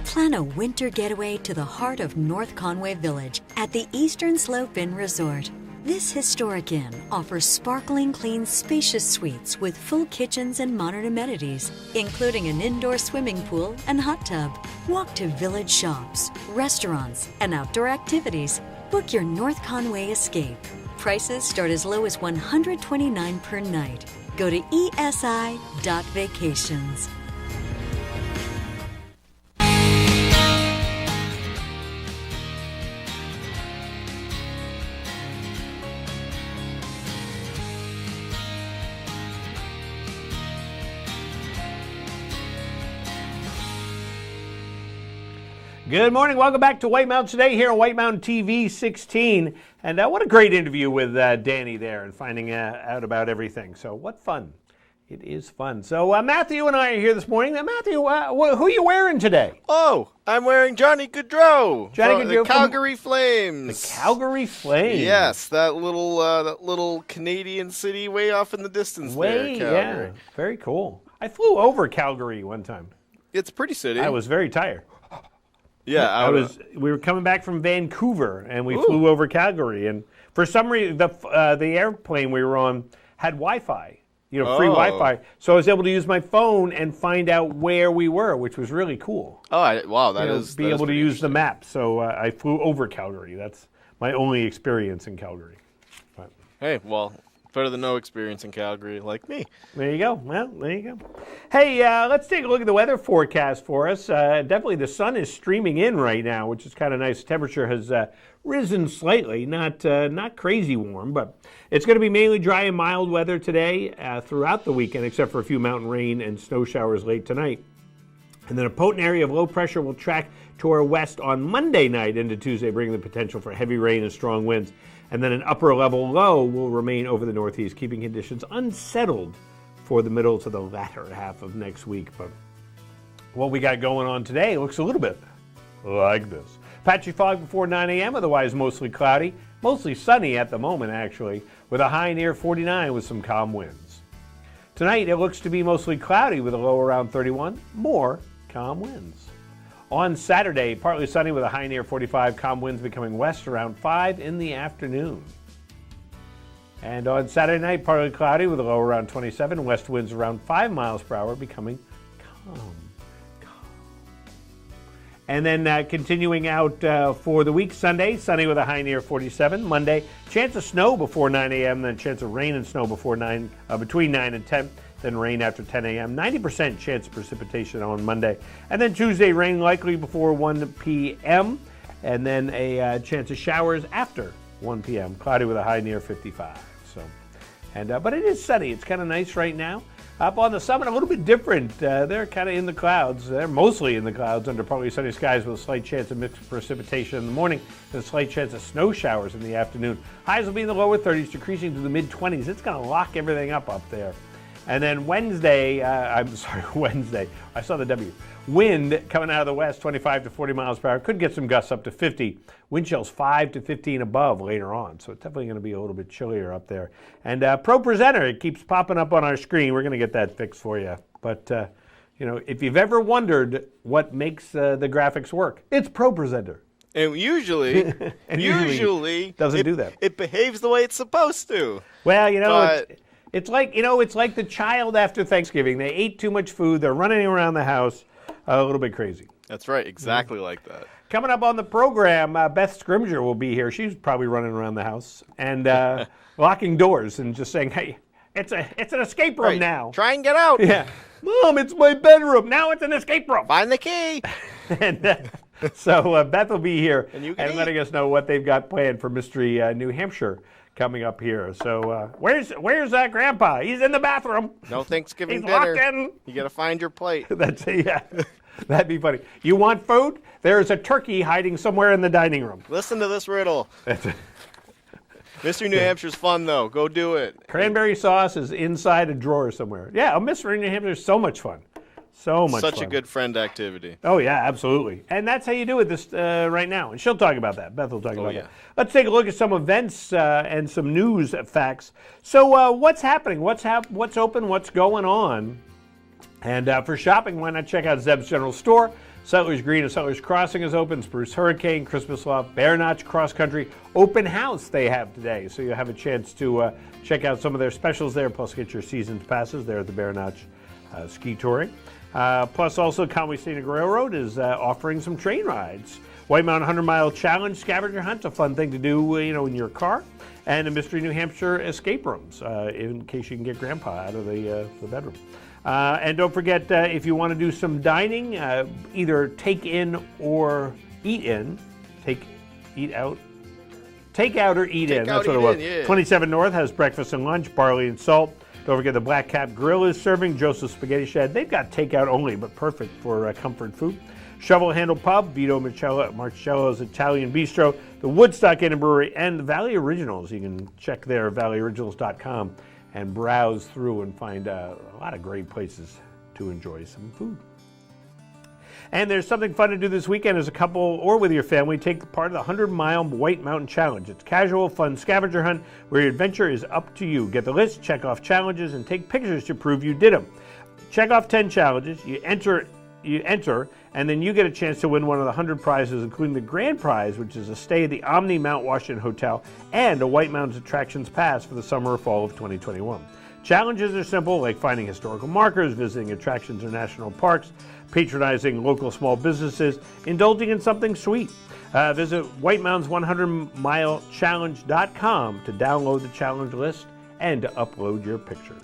Plan a winter getaway to the heart of North Conway Village at the Eastern Slope Inn Resort. This historic inn offers sparkling clean, spacious suites with full kitchens and modern amenities, including an indoor swimming pool and hot tub. Walk to village shops, restaurants, and outdoor activities. Book your North Conway escape. Prices start as low as $129 per night. Go to esi.vacations. Good morning. Welcome back to White Mountain Today here on White Mountain TV 16. And what a great interview with Danny there and finding out about everything. So what fun. It is fun. So Matthew and I are here this morning. Now, Matthew, who are you wearing today? Oh, I'm wearing Johnny Gaudreau. Johnny Gaudreau the Calgary Flames. The Calgary Flames. Yes, that little Canadian city way off in the distance there, Calgary. Yeah, very cool. I flew over Calgary one time. It's a pretty city. I was very tired. Yeah, we were coming back from Vancouver, and we flew over Calgary. And for some reason, the airplane we were on had Wi-Fi, free Wi-Fi. So I was able to use my phone and find out where we were, which was really cool. Oh, wow, be able to use the map. So I flew over Calgary. That's my only experience in Calgary. But, hey, well, better than no experience in Calgary, like me. There you go. Well, there you go. Hey, let's take a look at the weather forecast for us. Definitely the sun is streaming in right now, which is kind of nice. Temperature has risen slightly, not crazy warm, but it's going to be mainly dry and mild weather today throughout the weekend, except for a few mountain rain and snow showers late tonight. And then a potent area of low pressure will track to our west on Monday night into Tuesday, bringing the potential for heavy rain and strong winds. And then an upper level low will remain over the northeast, keeping conditions unsettled for the middle to the latter half of next week. But what we got going on today looks a little bit like this. Patchy fog before 9 a.m., otherwise mostly cloudy, mostly sunny at the moment actually, with a high near 49 with some calm winds. Tonight it looks to be mostly cloudy with a low around 31, more calm winds. On Saturday, partly sunny with a high near 45, calm winds becoming west around 5 in the afternoon. And on Saturday night, partly cloudy with a low around 27, west winds around 5 miles per hour becoming calm. And then continuing out for the week, Sunday, sunny with a high near 47. Monday, chance of snow before 9 a.m., then chance of rain and snow before between 9 and 10. Then rain after 10 a.m., 90% chance of precipitation on Monday. And then Tuesday, rain likely before 1 p.m., and then a chance of showers after 1 p.m., cloudy with a high near 55. But it is sunny. It's kind of nice right now. Up on the summit, a little bit different. They're kind of in the clouds. They're mostly in the clouds under partly sunny skies with a slight chance of mixed precipitation in the morning and a slight chance of snow showers in the afternoon. Highs will be in the lower 30s, decreasing to the mid-20s. It's going to lock everything up there. And then Wednesday, I saw the W. Wind coming out of the west, 25 to 40 miles per hour. Could get some gusts up to 50. Wind chills 5 to 15 above later on. So it's definitely going to be a little bit chillier up there. And Pro Presenter, it keeps popping up on our screen. We're going to get that fixed for you. But, if you've ever wondered what makes the graphics work, it's Pro Presenter. And usually doesn't do that. It behaves the way it's supposed to. Well, it's like the child after Thanksgiving. They ate too much food. They're running around the house a little bit crazy. That's right. Exactly like that. Coming up on the program, Beth Scrimger will be here. She's probably running around the house and locking doors and just saying, hey, it's an escape room now. Try and get out. Yeah. Mom, it's my bedroom. Now it's an escape room. Find the key. And so Beth will be here and letting us know what they've got planned for Mystery New Hampshire coming up here. So where's Grandpa? He's in the bathroom. No Thanksgiving He's dinner. Locked in. You got to find your plate. That'd be funny. You want food? There's a turkey hiding somewhere in the dining room. Listen to this riddle. Mystery New Hampshire's fun, though. Go do it. Cranberry sauce is inside a drawer somewhere. Yeah, Mystery New Hampshire is so much fun. So much Such fun. a good friend activity. Oh, yeah, absolutely. And that's how you do it this right now. And she'll talk about that. Beth will talk about that. Let's take a look at some events and some news facts. So what's happening? What's open? What's going on? And for shopping, why not check out Zeb's General Store? Settlers Green and Settlers Crossing is open. Spruce Hurricane, Christmas Loft, Bear Notch Cross Country open house they have today. So you'll have a chance to check out some of their specials there, plus get your season's passes there at the Bear Notch Ski Touring. Plus also Conway Scenic Railroad is offering some train rides. White Mountain 100-Mile Challenge Scavenger Hunt's a fun thing to do in your car. And the Mystery New Hampshire escape rooms in case you can get Grandpa out of the bedroom. And don't forget, if you want to do some dining, either take in or eat in. Take out or eat in. That's what it was. Yeah. 27 North has breakfast and lunch, barley and salt. Don't forget the Black Cap Grill is serving. Joseph's Spaghetti Shed. They've got takeout only, but perfect for comfort food. Shovel Handle Pub, Vito Marcello's Italian Bistro, the Woodstock Inn and Brewery, and the Valley Originals. You can check there, valleyoriginals.com, and browse through and find a lot of great places to enjoy some food. And there's something fun to do this weekend as a couple or with your family. Take part of the 100-Mile White Mountain Challenge. It's casual, fun scavenger hunt where your adventure is up to you. Get the list, check off challenges, and take pictures to prove you did them. Check off 10 challenges. You enter, and then you get a chance to win one of the 100 prizes, including the grand prize, which is a stay at the Omni Mount Washington Hotel and a White Mountains Attractions Pass for the summer or fall of 2021. Challenges are simple, like finding historical markers, visiting attractions or national parks, patronizing local small businesses, indulging in something sweet. Visit White Mountains 100milechallenge.com to download the challenge list and to upload your pictures.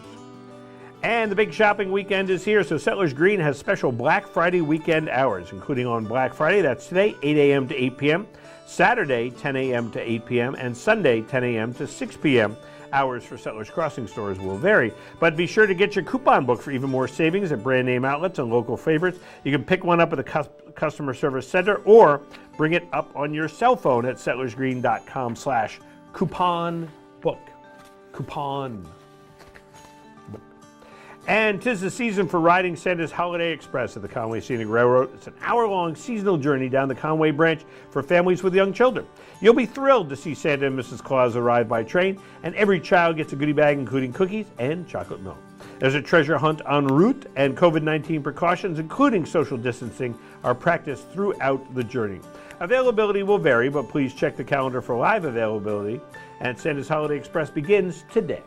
And the big shopping weekend is here, so Settlers Green has special Black Friday weekend hours, including on Black Friday, that's today, 8 a.m. to 8 p.m., Saturday, 10 a.m. to 8 p.m., and Sunday, 10 a.m. to 6 p.m. Hours for Settlers Crossing stores will vary, but be sure to get your coupon book for even more savings at brand name outlets and local favorites. You can pick one up at the customer service center or bring it up on your cell phone at settlersgreen.com/coupon book. Coupon. And 'tis the season for riding Santa's Holiday Express at the Conway Scenic Railroad. It's an hour-long seasonal journey down the Conway branch for families with young children. You'll be thrilled to see Santa and Mrs. Claus arrive by train, and every child gets a goodie bag including cookies and chocolate milk. There's a treasure hunt en route, and COVID-19 precautions, including social distancing, are practiced throughout the journey. Availability will vary, but please check the calendar for live availability, and Santa's Holiday Express begins today.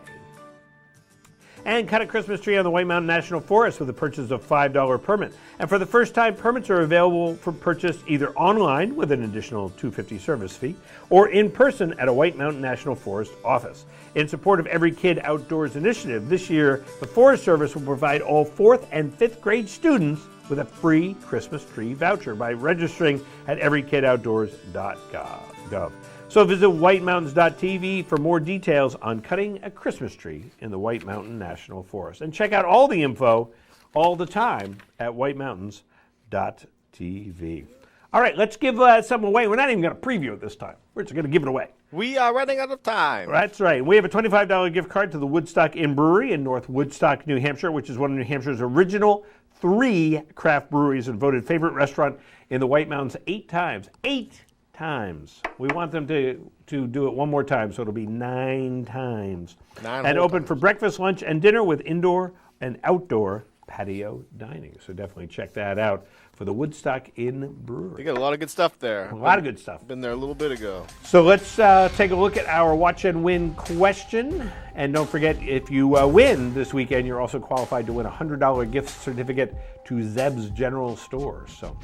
And cut a Christmas tree on the White Mountain National Forest with a purchase of $5 permit. And for the first time, permits are available for purchase either online with an additional $2.50 service fee or in person at a White Mountain National Forest office. In support of Every Kid Outdoors initiative, this year the Forest Service will provide all 4th and 5th grade students with a free Christmas tree voucher by registering at everykidoutdoors.gov. So visit whitemountains.tv for more details on cutting a Christmas tree in the White Mountain National Forest. And check out all the info all the time at whitemountains.tv. All right, let's give some away. We're not even going to preview it this time. We're just going to give it away. We are running out of time. That's right. We have a $25 gift card to the Woodstock Inn Brewery in North Woodstock, New Hampshire, which is one of New Hampshire's original 3 craft breweries and voted favorite restaurant in the White Mountains 8 times. 8 times. We want them to do it one more time, so it'll be 9 times. And open for breakfast, lunch, and dinner with indoor and outdoor patio dining. So definitely check that out for the Woodstock Inn Brewery. They got a lot of good stuff there. A lot of good stuff. Been there a little bit ago. So let's take a look at our Watch and Win question. And don't forget, if you win this weekend, you're also qualified to win a $100 gift certificate to Zeb's General Stores. So,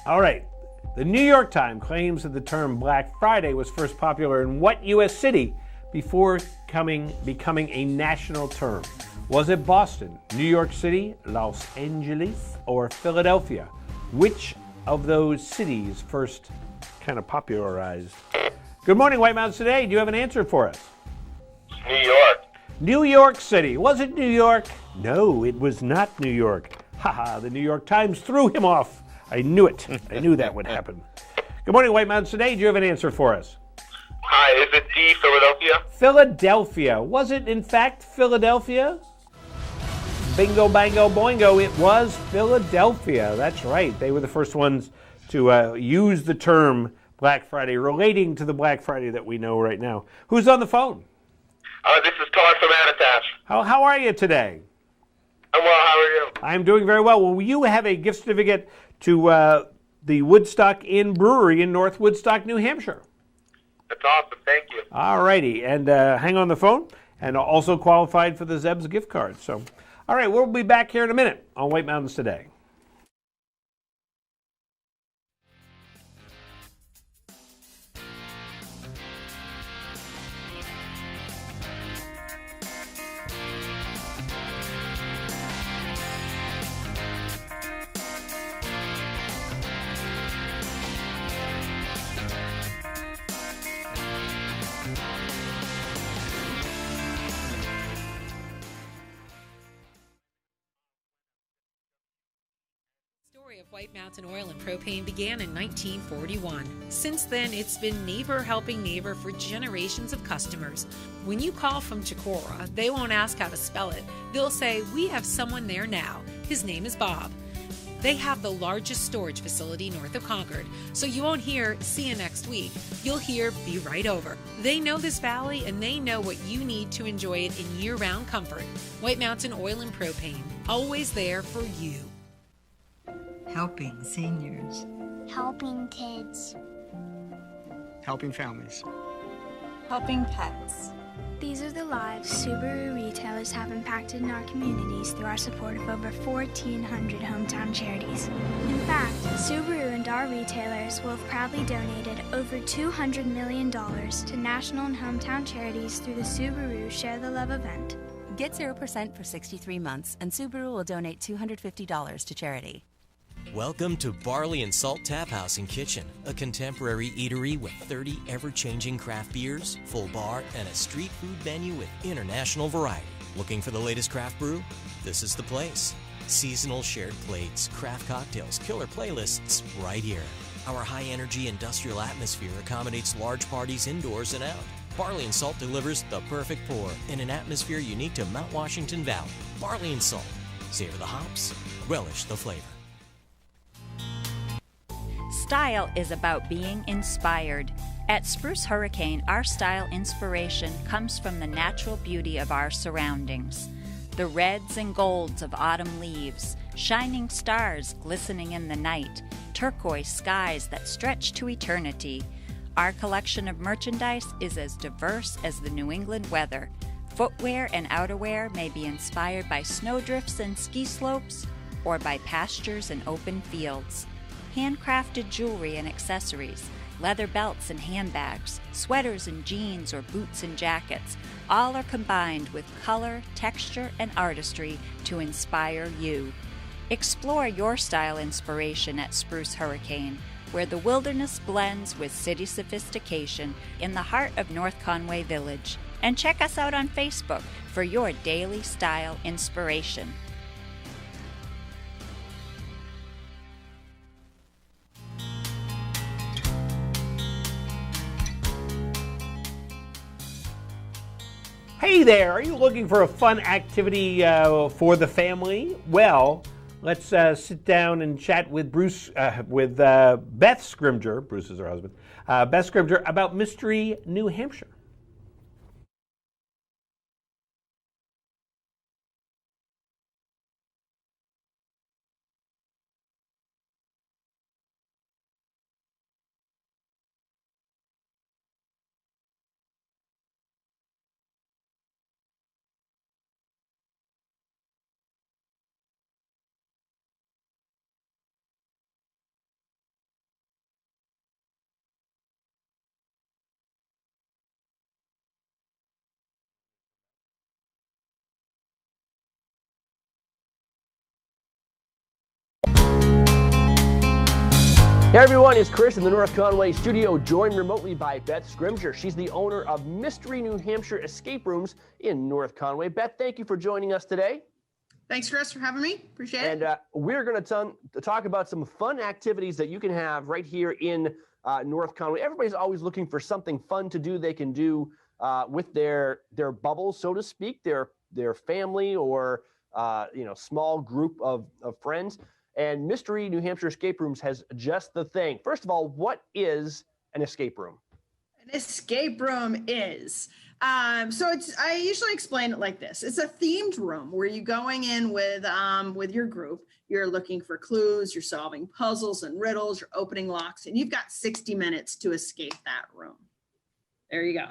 all right. The New York Times claims that the term Black Friday was first popular in what U.S. city before becoming a national term? Was it Boston, New York City, Los Angeles, or Philadelphia? Which of those cities first kind of popularized? Good morning, White Mountains Today. Do you have an answer for us? New York. New York City. Was it New York? No, it was not New York. Haha, the New York Times threw him off. I knew it. I knew that would happen. Good morning, White Mountains Today. Do you have an answer for us? Hi, is it D, Philadelphia? Philadelphia. Was it, in fact, Philadelphia? Bingo, bango, boingo. It was Philadelphia. That's right. They were the first ones to use the term Black Friday, relating to the Black Friday that we know right now. Who's on the phone? This is Todd from Attitash. How are you today? I'm well. How are you? I'm doing very well. Well, you have a gift certificate to the Woodstock Inn Brewery in North Woodstock, New Hampshire. That's awesome. Thank you. All righty. And hang on the phone. And also qualified for the Zeb's gift card. So, all right, we'll be back here in a minute on White Mountains Today. White Mountain Oil and Propane began in 1941. Since then, it's been neighbor helping neighbor for generations of customers. When you call from Chicora, they won't ask how to spell it. They'll say, "We have someone there now. His name is Bob." They have the largest storage facility north of Concord, so you won't hear "see you next week." You'll hear "be right over." They know this valley and they know what you need to enjoy it in year-round comfort. White Mountain Oil and Propane, always there for you. Helping seniors. Helping kids. Helping families. Helping pets. These are the lives Subaru retailers have impacted in our communities through our support of over 1,400 hometown charities. In fact, Subaru and our retailers will have proudly donated over $200 million to national and hometown charities through the Subaru Share the Love event. Get 0% for 63 months, and Subaru will donate $250 to charity. Welcome to Barley and Salt Tap House and Kitchen, a contemporary eatery with 30 ever-changing craft beers, full bar, and a street food menu with international variety. Looking for the latest craft brew? This is the place. Seasonal shared plates, craft cocktails, killer playlists, right here. Our high-energy industrial atmosphere accommodates large parties indoors and out. Barley and Salt delivers the perfect pour in an atmosphere unique to Mount Washington Valley. Barley and Salt. Savor the hops, relish the flavor. Style is about being inspired. At Spruce Hurricane, our style inspiration comes from the natural beauty of our surroundings. The reds and golds of autumn leaves, shining stars glistening in the night, turquoise skies that stretch to eternity. Our collection of merchandise is as diverse as the New England weather. Footwear and outerwear may be inspired by snowdrifts and ski slopes or by pastures and open fields. Handcrafted jewelry and accessories, leather belts and handbags, sweaters and jeans or boots and jackets, all are combined with color, texture, and artistry to inspire you. Explore your style inspiration at Spruce Hurricane, where the wilderness blends with city sophistication in the heart of North Conway Village. And check us out on Facebook for your daily style inspiration. Hey there, are you looking for a fun activity for the family? Well, let's sit down and chat with Beth Scrimger, Bruce is her husband, Beth Scrimger, about Mystery New Hampshire. Hey everyone, it's Chris in the North Conway studio, joined remotely by Beth Scrimger. She's the owner of Mystery New Hampshire Escape Rooms in North Conway. Beth, thank you for joining us today. Thanks, Chris, for having me. Appreciate it. And we're going to talk about some fun activities that you can have right here in North Conway. Everybody's always looking for something fun to do they can do with their bubble, so to speak, their family or small group of friends. And Mystery New Hampshire Escape Rooms has just the thing. First of all, what is an escape room? An escape room is, I usually explain it like this. It's a themed room where you're going in with your group. You're looking for clues, you're solving puzzles and riddles, you're opening locks, and you've got 60 minutes to escape that room. There you go.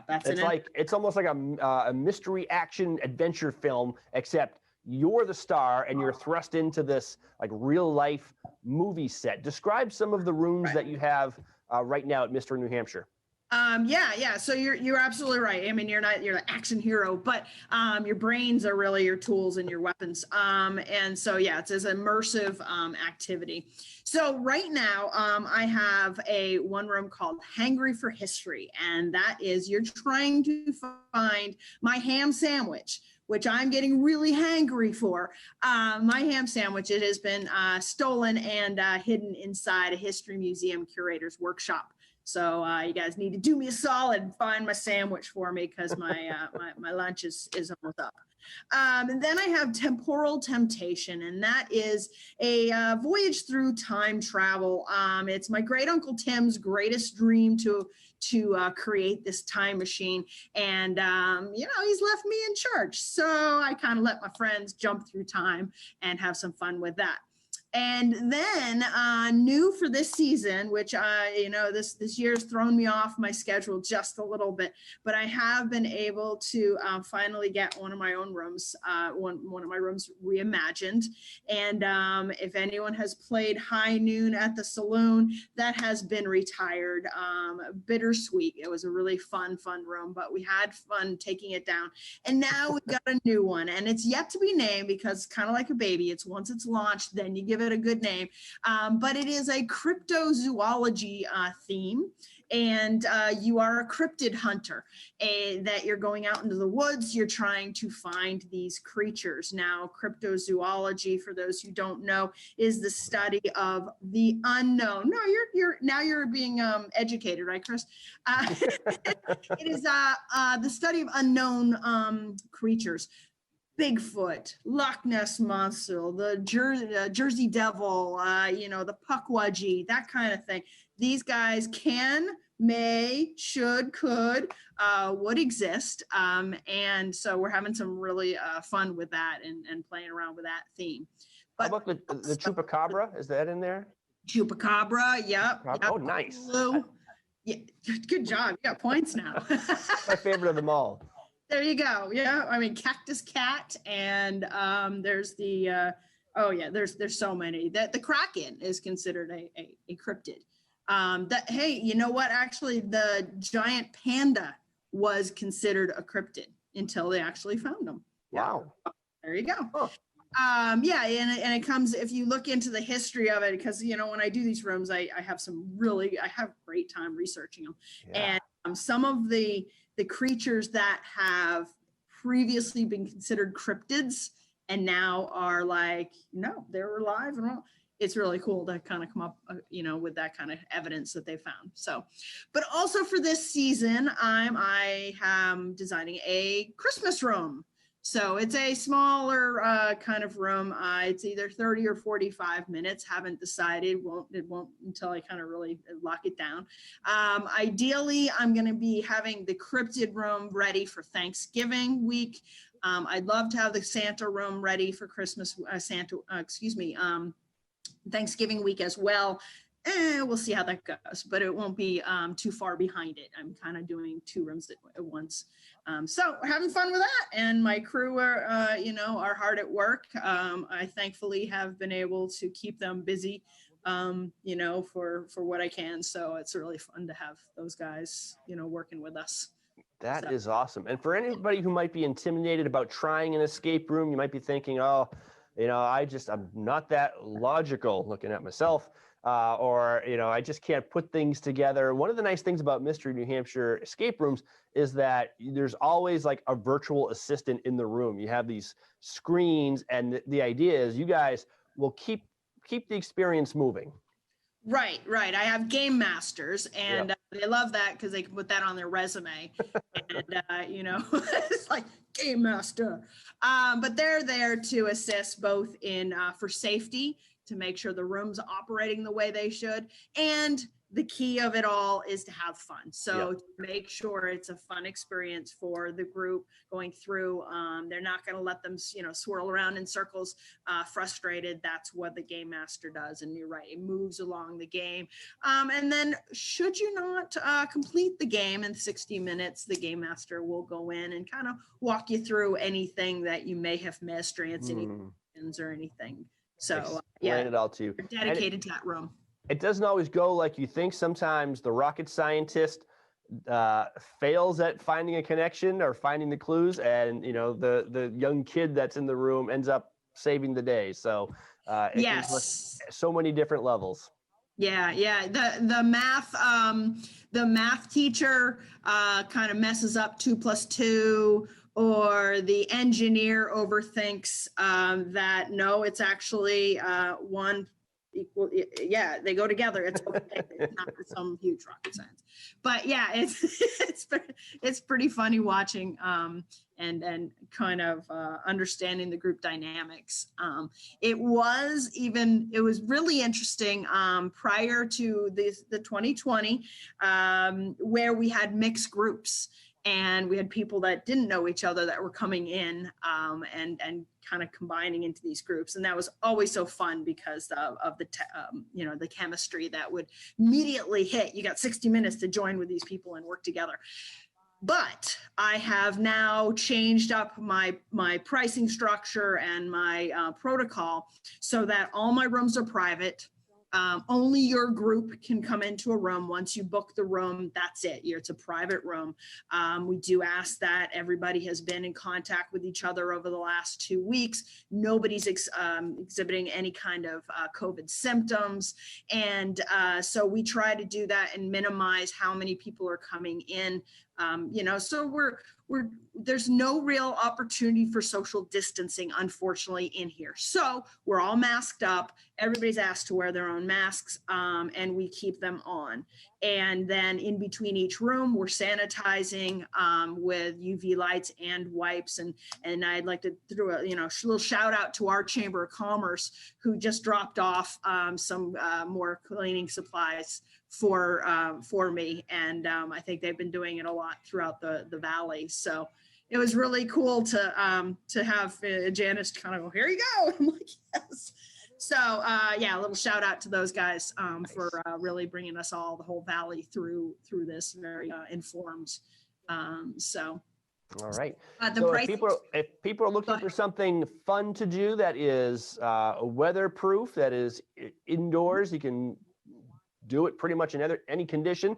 It's almost like a mystery action adventure film, except you're the star and you're thrust into this like real life movie set. Describe some of the rooms that you have right now at Mystery New Hampshire. So you're absolutely right. I mean, you're the action hero, but your brains are really your tools and your weapons. It's an immersive activity. So right now, I have one room called Hangry for History, and that is you're trying to find my ham sandwich, which I'm getting really hangry for. My ham sandwich, it has been stolen and hidden inside a history museum curator's workshop. So you guys need to do me a solid and find my sandwich for me because my lunch is almost up. And then I have Temporal Temptation, and that is a voyage through time travel. It's my great uncle Tim's greatest dream to create this time machine, and he's left me in charge. So I kind of let my friends jump through time and have some fun with that. And then new for this season, which this year's thrown me off my schedule just a little bit, but I have been able to finally get one of my own rooms, one of my rooms reimagined. And if anyone has played High Noon at the Saloon, that has been retired. Bittersweet. It was a really fun room, but we had fun taking it down. And now we've got a new one, and it's yet to be named because it's kind of like a baby. It's once it's launched, then you give it a good name, but it is a cryptozoology theme, and you are a cryptid hunter, that you're going out into the woods, you're trying to find these creatures. Now, cryptozoology, for those who don't know, is the study of the unknown. No, you're being educated, right, Chris? It is the study of unknown creatures. Bigfoot, Loch Ness Monster, the Jersey Devil, the Pukwudgie, that kind of thing. These guys can, may, should, could, would exist. And so we're having some really fun with that and playing around with that theme. But how about the Chupacabra? Is that in there? Chupacabra, yep. Oh, nice. Yeah, good job. You got points now. My favorite of them all. There you go. Yeah, I mean, Cactus Cat, and there's there's so many. The Kraken is considered a cryptid. Hey, you know what? Actually, the giant panda was considered a cryptid until they actually found them. Wow. There you go. Huh. Yeah, and it comes, if you look into the history of it, because, you know, when I do these rooms, I have great time researching them. Yeah. And some of the creatures that have previously been considered cryptids and now are like, no, they're alive and all. It's really cool to kind of come up, you know, with that kind of evidence that they found. So, but also for this season, I am designing a Christmas room. So it's a smaller kind of room. It's either 30 or 45 minutes. Haven't decided. It won't until I kind of really lock it down. Ideally, I'm going to be having the cryptid room ready for Thanksgiving week. I'd love to have the Santa room ready for Christmas. Thanksgiving week as well. We'll see how that goes, but it won't be too far behind it. I'm kind of doing 2 rooms at once. So we're having fun with that, and my crew are, you know, are hard at work. I thankfully have been able to keep them busy, you know, for what I can. So it's really fun to have those guys, you know, working with us. That is awesome. And for anybody who might be intimidated about trying an escape room, you might be thinking, oh, you know, I'm not that logical, looking at myself, or, you know, I just can't put things together. One of the nice things about Mystery New Hampshire escape rooms is that there's always like a virtual assistant in the room. You have these screens, and the idea is you guys will keep the experience moving. Right. I have game masters, and they love that because they can put that on their resume. And, you know, it's like game master. But they're there to assist both in for safety, to make sure the room's operating the way they should. And the key of it all is to have fun. So to make sure it's a fun experience for the group going through. They're not going to let them, you know, swirl around in circles, frustrated. That's what the game master does. And you're right, it moves along the game. And then should you not complete the game in 60 minutes, the game master will go in and kind of walk you through anything that you may have missed or answer any questions or anything. So explain it all to you. We're dedicated to that room. It doesn't always go like you think. Sometimes the rocket scientist fails at finding a connection or finding the clues, and you know the young kid that's in the room ends up saving the day. So yes, so many different levels. Yeah. The math teacher kind of messes up 2 + 2. Or the engineer overthinks that no, it's actually 1 equal. Yeah, they go together. It's okay. It's not some huge rocket science, but yeah, it's pretty funny watching and kind of understanding the group dynamics. It was really interesting prior to the 2020 where we had mixed groups. And we had people that didn't know each other that were coming in and kind of combining into these groups. And that was always so fun because of the, you know, the chemistry that would immediately hit. You got 60 minutes to join with these people and work together. But I have now changed up my pricing structure and my protocol so that all my rooms are private. Only your group can come into a room. Once you book the room, that's it. It's a private room. We do ask that everybody has been in contact with each other over the last 2 weeks. Nobody's exhibiting any kind of COVID symptoms. And so we try to do that and minimize how many people are coming in. You know, so there's no real opportunity for social distancing, unfortunately, in here. So we're all masked up. Everybody's asked to wear their own masks, and we keep them on. And then in between each room, we're sanitizing with UV lights and wipes. And I'd like to throw a little shout out to our Chamber of Commerce, who just dropped off some more cleaning supplies for me, and I think they've been doing it a lot throughout the valley. So it was really cool to have Janice kind of go, here you go. I'm like, yes. So yeah, a little shout out to those guys for really bringing us all, the whole valley through this very informed. So. All right. So if people are looking for something fun to do that is weatherproof, that is indoors, you can do it pretty much in any condition.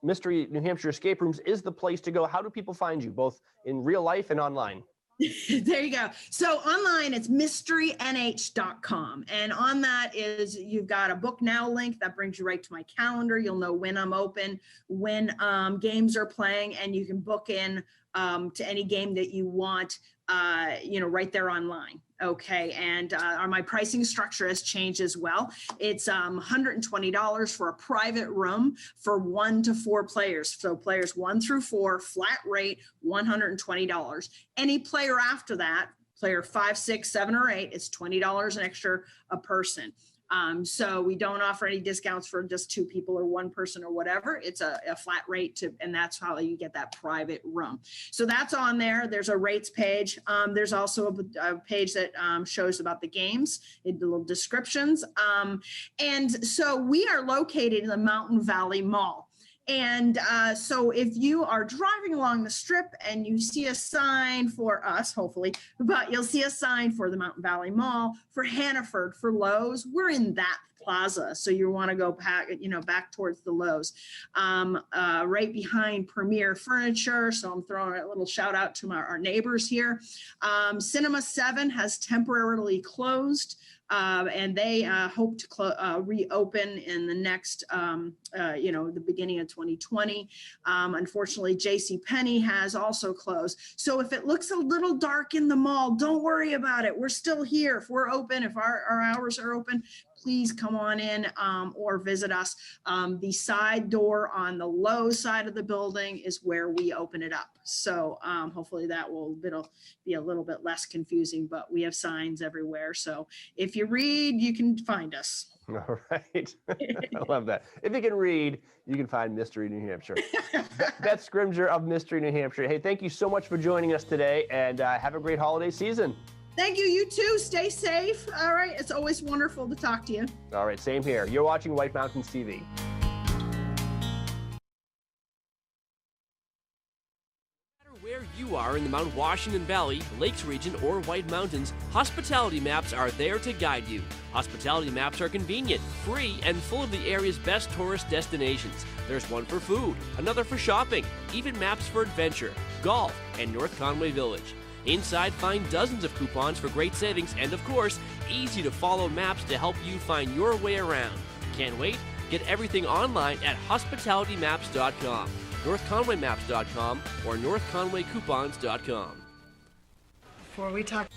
Mystery New Hampshire Escape Rooms is the place to go. How do people find you, both in real life and online? There you go. So online, it's mysterynh.com. And on that is, you've got a book now link that brings you right to my calendar. You'll know when I'm open, when games are playing, and you can book in to any game that you want, right there online. Okay. And my pricing structure has changed as well. It's $120 for a private room for 1 to 4 players. So players 1 through 4, flat rate, $120. Any player after that, player 5, 6, 7, or 8, is $20 an extra a person. So we don't offer any discounts for just 2 people or 1 person or whatever. It's a flat rate and that's how you get that private room. So that's on there. There's a rates page. There's also a page that shows about the games, the little descriptions. And so we are located in the Mountain Valley Mall. And so if you are driving along the strip and you see a sign for us, hopefully, but you'll see a sign for the Mountain Valley Mall, for Hannaford, for Lowe's, we're in that plaza. So you want to go back towards the Lowe's, right behind Premier Furniture. So I'm throwing a little shout out to our neighbors here. Cinema 7 has temporarily closed. And they hope to reopen in the next, the beginning of 2020. Unfortunately, JCPenney has also closed. So if it looks a little dark in the mall, don't worry about it. We're still here. If we're open, if our hours are open, please come on in or visit us. The side door on the low side of the building is where we open it up. So hopefully it'll be a little bit less confusing, but we have signs everywhere. So if you read, you can find us. All right. I love that. If you can read, you can find Mystery New Hampshire. Beth Scrimger of Mystery New Hampshire. Hey, thank you so much for joining us today, and have a great holiday season. Thank you. You too. Stay safe. All right. It's always wonderful to talk to you. All right. Same here. You're watching White Mountains TV. Where you are in the Mount Washington Valley, Lakes region, or White Mountains, Hospitality Maps are there to guide you. Hospitality Maps are convenient, free, and full of the area's best tourist destinations. There's one for food, another for shopping, even maps for adventure, golf, and North Conway Village. Inside, find dozens of coupons for great savings and, of course, easy-to-follow maps to help you find your way around. Can't wait? Get everything online at hospitalitymaps.com, northconwaymaps.com, or northconwaycoupons.com. Before we talk...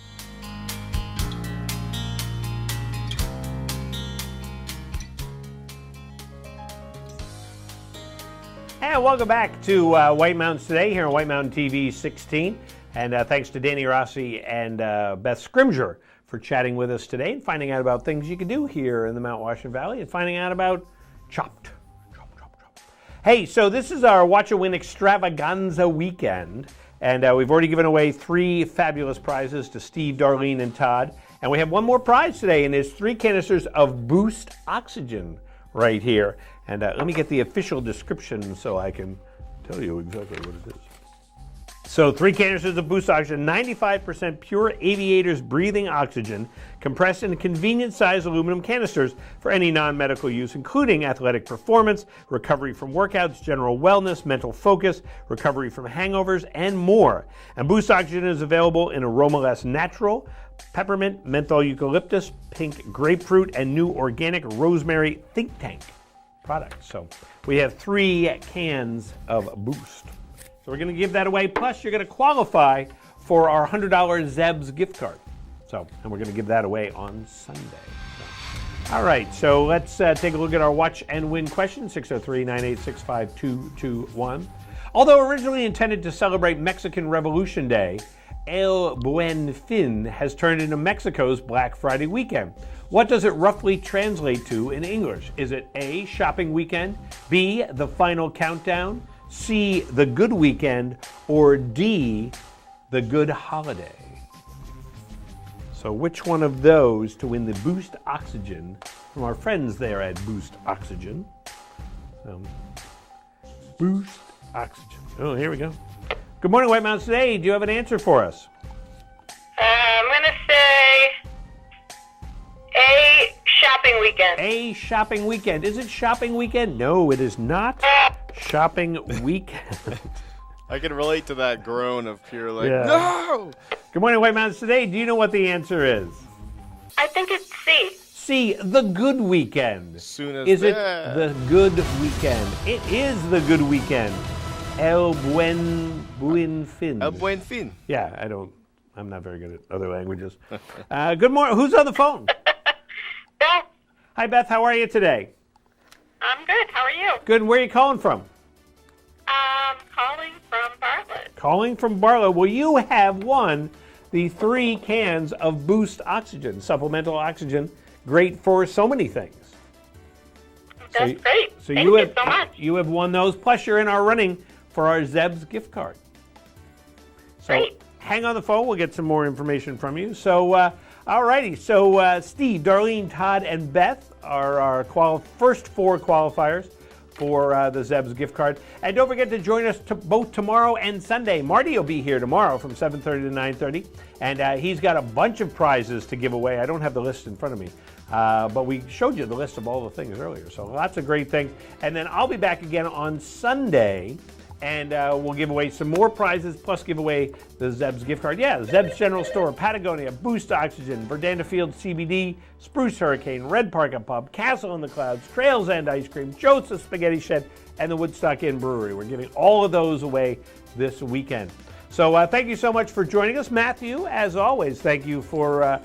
And welcome back to White Mountains Today here on White Mountain TV 16. And thanks to Danny Rossi and Beth Scrimger for chatting with us today and finding out about things you can do here in the Mount Washington Valley and finding out about Chopped. Hey, so this is our Watch and Win Extravaganza weekend. And we've already given away 3 fabulous prizes to Steve, Darlene, and Todd. And we have one more prize today, and it's 3 canisters of Boost Oxygen right here. And let me get the official description so I can tell you exactly what it is. So 3 canisters of Boost Oxygen, 95% pure aviators breathing oxygen, compressed in convenient-sized aluminum canisters for any non-medical use, including athletic performance, recovery from workouts, general wellness, mental focus, recovery from hangovers, and more. And Boost Oxygen is available in Aromaless Natural, Peppermint, Menthol Eucalyptus, Pink Grapefruit, and new Organic Rosemary Think Tank products. So we have 3 cans of Boost. So we're going to give that away. Plus, you're going to qualify for our $100 Zeb's gift card. And we're going to give that away on Sunday. All right, so let's take a look at our Watch and Win question, 603-986-5221. Although originally intended to celebrate Mexican Revolution Day, El Buen Fin has turned into Mexico's Black Friday weekend. What does it roughly translate to in English? Is it A, shopping weekend, B, the final countdown, C, the good weekend, or D, the good holiday? So which one of those to win the Boost Oxygen from our friends there at Boost Oxygen? Boost Oxygen. Oh, here we go. Good morning, White Mountains Today. Do you have an answer for us? I'm going to say A, shopping weekend. A, shopping weekend. Is it shopping weekend? No, it is not shopping weekend. I can relate to that groan of pure like, Yeah. no! Good morning, White Mountains Today. Do you know what the answer is? I think it's C. C, the good weekend. Soon as Is it that. the good weekend? It is the good weekend. El buen fin. El buen fin. Yeah, I'm not very good at other languages. Good morning. Who's on the phone? Beth. Hi, Beth. How are you today? I'm good. How are you? Good. Where are you calling from? Calling from Bartlett. Calling from Barlow. Well, you have won the 3 cans of Boost Oxygen, supplemental oxygen, great for so many things. That's great. So Thank you you have so much. you have won those. Plus, you're in our running for our Zeb's gift card. So Great. hang on the phone. We'll get some more information from you. So, all righty. So Steve, Darlene, Todd, and Beth are our first 4 qualifiers for the Zeb's gift card. And don't forget to join us both tomorrow and Sunday. Marty will be here tomorrow from 7:30 to 9:30, and he's got a bunch of prizes to give away. I don't have the list in front of me, but we showed you the list of all the things earlier, so lots of great things. And then I'll be back again on Sunday, and we'll give away some more prizes, plus give away the Zeb's gift card. Yeah, Zeb's General Store, Patagonia, Boost Oxygen, Verdanda Field CBD, Spruce Hurricane, Red Parka Pub, Castle in the Clouds, Trails End Ice Cream, Joseph's Spaghetti Shed, and the Woodstock Inn Brewery. We're giving all of those away this weekend. So thank you so much for joining us. Matthew, as always, thank you for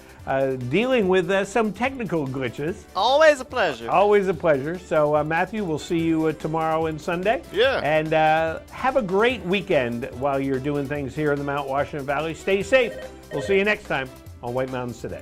dealing with some technical glitches. Always a pleasure. Always a pleasure. So, Matthew, we'll see you tomorrow and Sunday. Yeah. And have a great weekend while you're doing things here in the Mount Washington Valley. Stay safe. We'll see you next time on White Mountains Today.